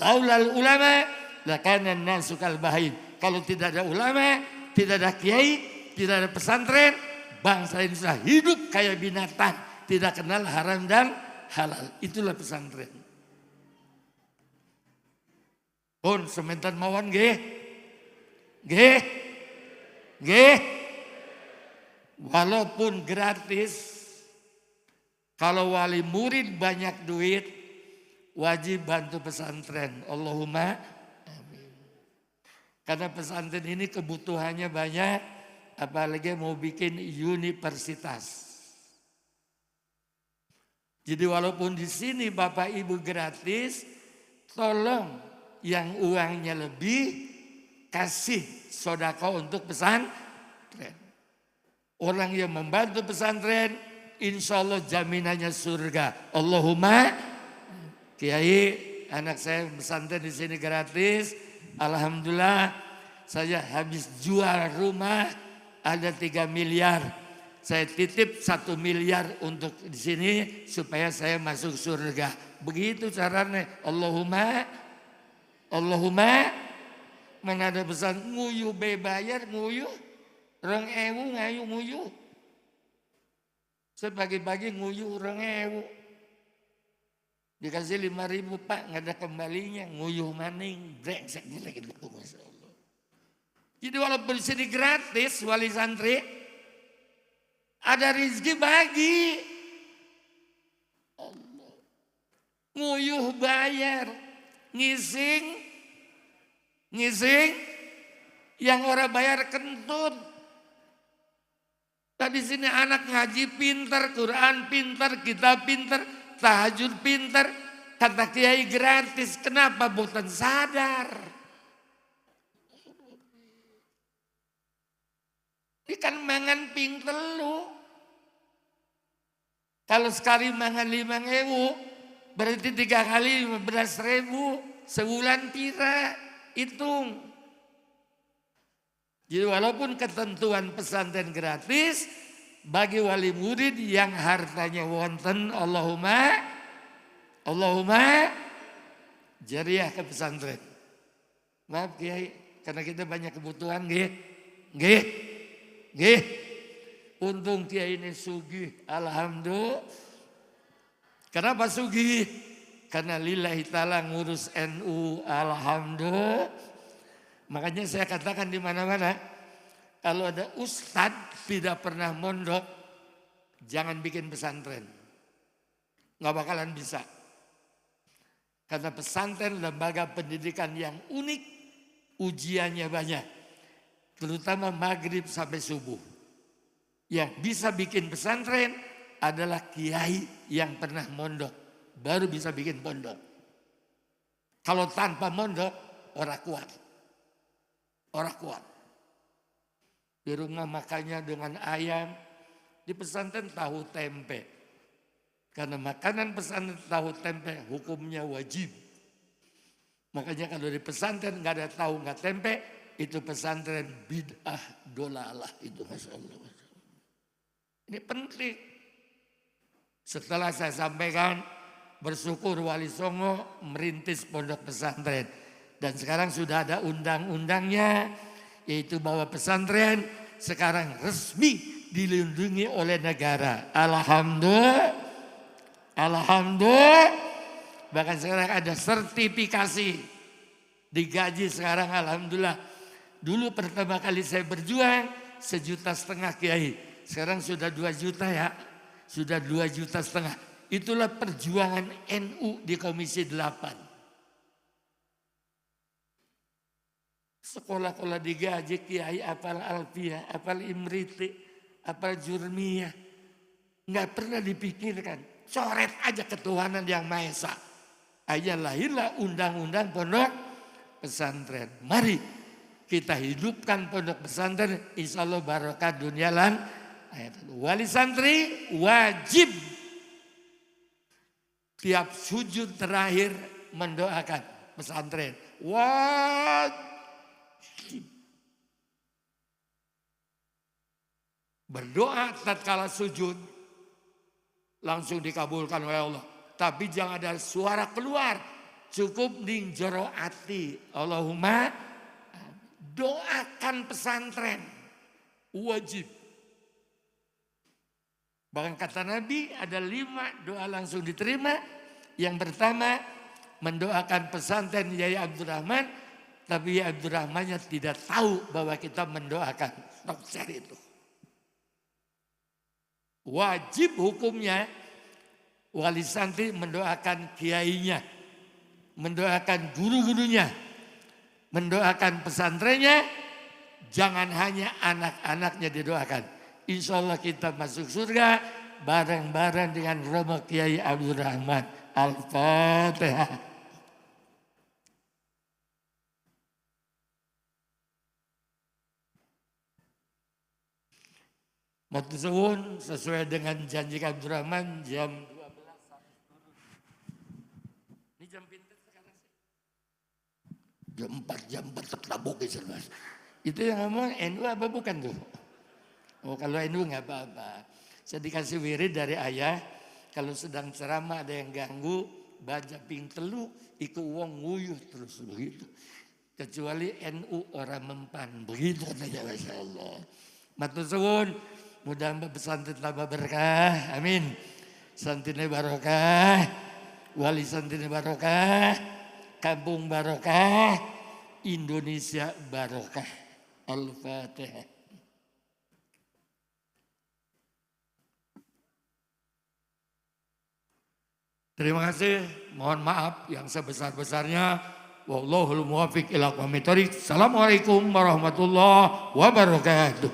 Laulal ulama, lakana an-nasu kal bahim. Kalau tidak ada ulama, tidak ada kiai, tidak ada pesantren, bangsa ini sudah hidup kayak binatang, tidak kenal haram dan halal. Itulah pesantren. Pun sementan mawon nggih. Nggih. Nggih. Walaupun gratis, kalau wali murid banyak duit, wajib bantu pesantren. Allahumma amin. Karena pesantren ini kebutuhannya banyak, apalagi mau bikin universitas. Jadi walaupun di sini Bapak Ibu gratis, tolong yang uangnya lebih kasih sedekah untuk pesantren. Orang yang membantu pesantren, insya Allah jaminannya surga. Allahumma, Kiai, anak saya pesantren di sini gratis. Alhamdulillah, saya habis jual rumah ada 3 miliar. Saya titip 1 miliar untuk di sini supaya saya masuk surga. Begitu caranya. Allahumma, mana ada pesan nguyu bayar nguyu. 2.000 ngayu nguyu. Saya pagi-pagi nguyu 2.000. Dikasih 5.000 Pak, nggak ada kembalinya. Nguyuh maning, brengsek gitu. Masya Allah. Jadi walaupun di sini gratis wali santri, ada rezeki bagi. Allah. Nguyuh bayar, ngising, yang orang bayar kentut. Tadi sini anak ngaji pinter, Quran pinter, kitab pinter, tahajud pinter, kata kiai gratis. Kenapa bukan sadar? Ini kan mangan ping telu. Kalau sekali mangan 5.000, berarti 3 kali 15.000, sebulan pira, hitung. Jadi walaupun ketentuan pesantren gratis, bagi wali murid yang hartanya wonten, Allahumma jariah ke pesantren. Maaf Kiai, karena kita banyak kebutuhan, nggih. Untung Kiai ini sugih, alhamdulillah. Kenapa sugih? Karena lillahi ta'ala ngurus NU, alhamdulillah. Makanya saya katakan di mana-mana, kalau ada ustadz tidak pernah mondok, jangan bikin pesantren. Nggak bakalan bisa. Karena pesantren lembaga pendidikan yang unik, ujiannya banyak. Terutama maghrib sampai subuh. Yang bisa bikin pesantren adalah kiai yang pernah mondok. Baru bisa bikin pondok. Kalau tanpa mondok, orang kuat. Di rumah makannya dengan ayam. Di pesantren tahu tempe. Karena makanan pesantren tahu tempe hukumnya wajib. Makanya kalau di pesantren nggak ada tahu nggak tempe, itu pesantren bid'ah dolalah itu, Masya Allah. Ini penting. Setelah saya sampaikan, bersyukur Wali Songo merintis pondok pesantren. Dan sekarang sudah ada undang-undangnya, yaitu bahwa pesantren sekarang resmi dilindungi oleh negara. Alhamdulillah. Bahkan sekarang ada sertifikasi. Digaji sekarang alhamdulillah. Dulu pertama kali saya berjuang 1,5 juta Kiai. Sekarang sudah 2 juta ya. Sudah 2,5 juta. Itulah perjuangan NU di Komisi 8. Sekolah-sekolah digaji Kiai apal Alfiyah, apal Imriti, apal Jurmiyah. Nggak pernah dipikirkan. Coret aja ketuhanan yang Maha Esa. Aja lahirlah undang-undang pondok pesantren. Mari kita hidupkan pondok pesantren. Insya Allah barokah dunia lan akhirat. Wali santri wajib tiap sujud terakhir mendoakan pesantren. Wajib. Berdoa tatkala sujud langsung dikabulkan oleh Allah. Tapi jangan ada suara keluar. Cukup ning jero ati. Allahumma doakan pesantren. Wajib. Bahkan kata Nabi ada 5 doa langsung diterima. Yang pertama mendoakan pesantren Yai Abdurrahman. Tapi Yai Abdurrahmannya tidak tahu bahwa kita mendoakan. Stop cari itu. Wajib hukumnya wali santri mendoakan kiainya, mendoakan guru-gurunya, mendoakan pesantrennya, Jangan hanya anak-anaknya didoakan. Insya Allah kita masuk surga bareng-bareng dengan Romo Kiai Abdul Rahman. Al-Fatihah. Matur suwun, sesuai dengan janji Abdul Rahman jam 12 harus turun. Ini jam pintar sekarang sih. Jam 4 tertabuk Mas. Itu yang ngomong NU apa bukan tuh? Oh kalau NU nggak apa-apa. Saya dikasih wirid dari ayah, kalau sedang ceramah ada yang ganggu, baca ping telu, iku wong nguyuh terus begitu. Kecuali NU orang mempan, begitu katanya Masya Allah. Matur suwun, mudah-mudahan pesantren tambah berkah, amin. Santinnya barokah, wali santinnya barokah, kampung barokah, Indonesia barokah. Al-Fatihah. Terima kasih, mohon maaf yang sebesar-besarnya. Wallahul muwaffiq ila aqwamit thoriq. Assalamualaikum warahmatullahi wabarakatuh.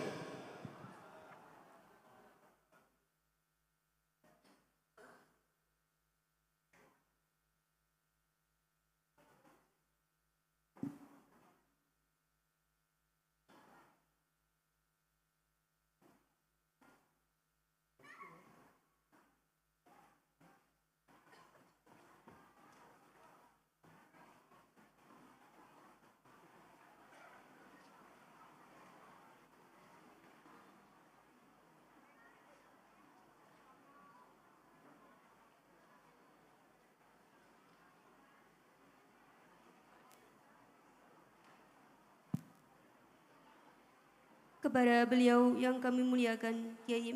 Kepada beliau yang kami muliakan, Kiai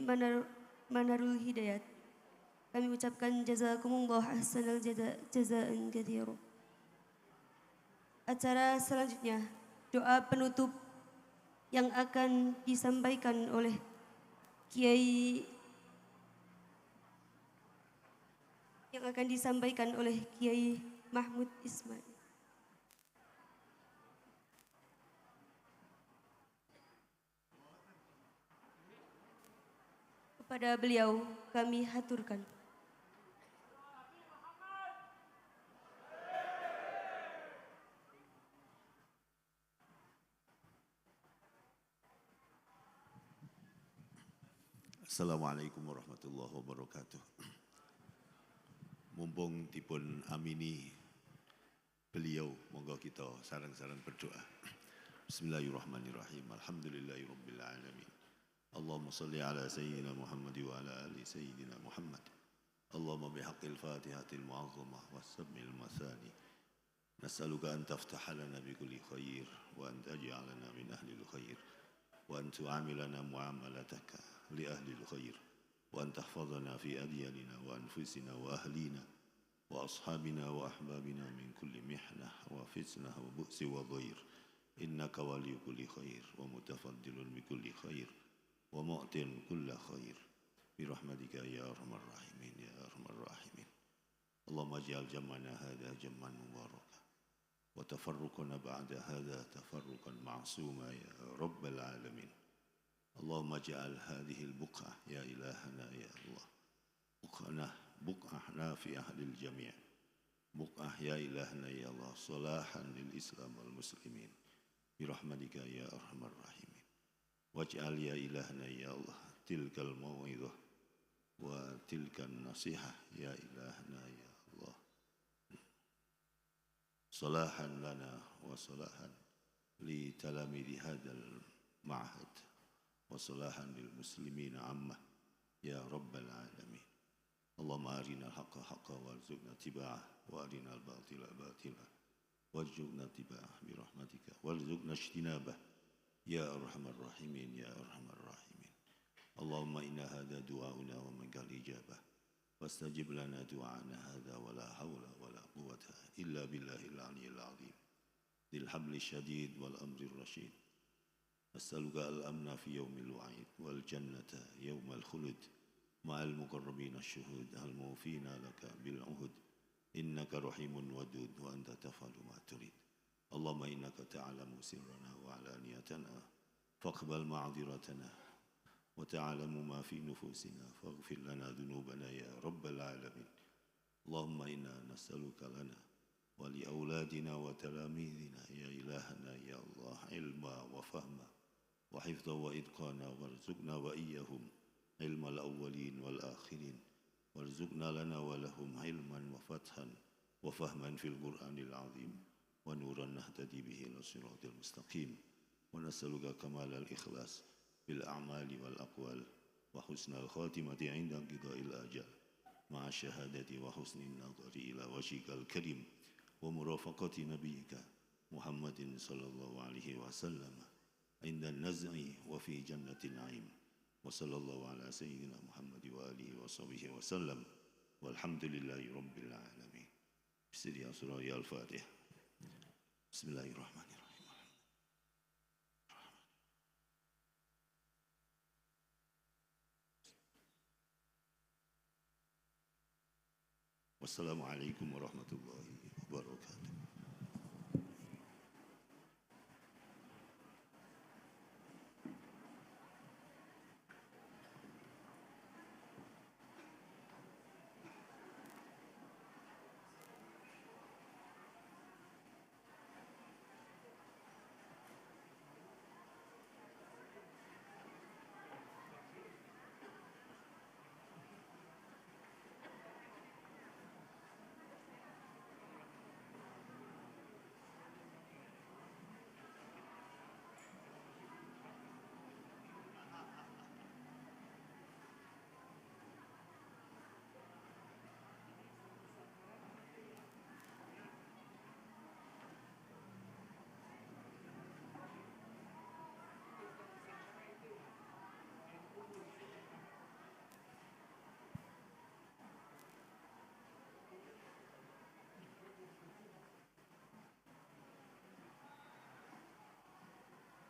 Manarul Hidayat, kami ucapkan jazakumullah ahsanal jazaan katsira. Acara selanjutnya, doa penutup yang akan disampaikan oleh Kiai Mahmud Ismail. Kepada beliau kami haturkan. Assalamualaikum warahmatullahi wabarakatuh. Mumpung dipun amini beliau, monggo kita sareng-sareng berdoa. Bismillahirrahmanirrahim. Alhamdulillahirabbil alamin. Allahumma salli ala sayyidina Muhammad wa ala ali sayyidina Muhammad. Allahumma bihaqqil Fatihatil mu'azzamah was-sab'il masani. Nas'aluka an taftaha lana bi kulli khair wa an taj'alana min ahlil khair wa an tu'amilana mu'amalataka li ahlil khair wa an tahfazana fi adyalina wa anfusina wa ahlina wa ashabina wa ahbabina min kulli mihnah wa fitnah wa bu'si wa dhair. Innaka waliyyu kulli khair wa mutafaddilun bi kulli khair wa mu'tin kulla khair birahmatika ya arhamar rahimin ya arhamar rahimin. Allahumma ij'al jam'ana hadha jam'an mubaraka wa tafarruqana ba'da hadha tafarruqan ma'suma ya rabbal alamin. Allahumma ij'al hadhihi al-buq'ah ya ilahana ya Allah buq'ah nafi'ah lil jami', buq'ah ya ilahana ya Allah salahan lil Islam wal muslimin birahmatika ya arhamar rahimin. Waj'al ya ilahna ya Allah tilkal mau'izah wa tilkan nasihah ya ilahna ya Allah salahan lana wa salahan li talamidi hadal ma'had wa salahan lil muslimina amma ya rabbal alamin. Allahumma arina al-haqqa haqqa warzuqna tiba'ah wa arina al-batila batila warzuqna tiba'ah birahmatika warzuqna ijtinabah ya arhamar rahimin ya arhamar rahimin. Allahumma inna hadha du'auna wa minkal ijabah wastajib lana du'ana hadha wa la hawla wa la quwwata illa billahil aliyyil azim dhil habli syadid wal amri rashid. As'aluka al-amna fi yawmil wa'id wal jannata yawmal khulud ma'al muqarrabin asy-syuhud al-mufina laka bil uhud innaka rahimun wadud wa anta taf'alu ma turid. Allahumma innaka ta'lamu sirrana wa alaniyatana فاقبل معذرتنا وتعلم ما في نفوسنا فاغفر لنا ذنوبنا يا رب العالمين. اللهم إنا نسألك لنا ولأولادنا وتلاميذنا يا إلهنا يا الله علما وفهما وحفظا وإتقانا، وارزقنا وإياهم علم الأولين والآخرين، وارزقنا لنا ولهم علما وفتحا وفهما في القرآن العظيم، ونورا نهتدي به إلى الصراط المستقيم. ونسألك كمال الإخلاص بالأعمال والأقوال وحسن الخاتمة عند انقضاء الآجال مع الشهادة وحسن النظر إلى وجهك الكريم ومرافقة نبيك محمد صلى الله عليه وسلم عند النزع وفي جنة النعيم. وصلى الله على سيدنا محمد وآله وصحبه وسلم والحمد لله رب العالمين. بسم سورة الفاتحة. بسم الله الرحمن الرحيم. والسلام عليكم ورحمة الله وبركاته.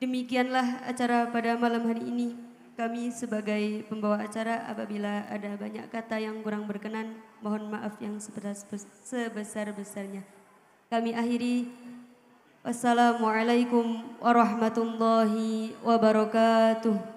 Demikianlah acara pada malam hari ini. Kami sebagai pembawa acara, apabila ada banyak kata yang kurang berkenan, mohon maaf yang sebesar-besarnya. Kami akhiri. Wassalamualaikum warahmatullahi wabarakatuh.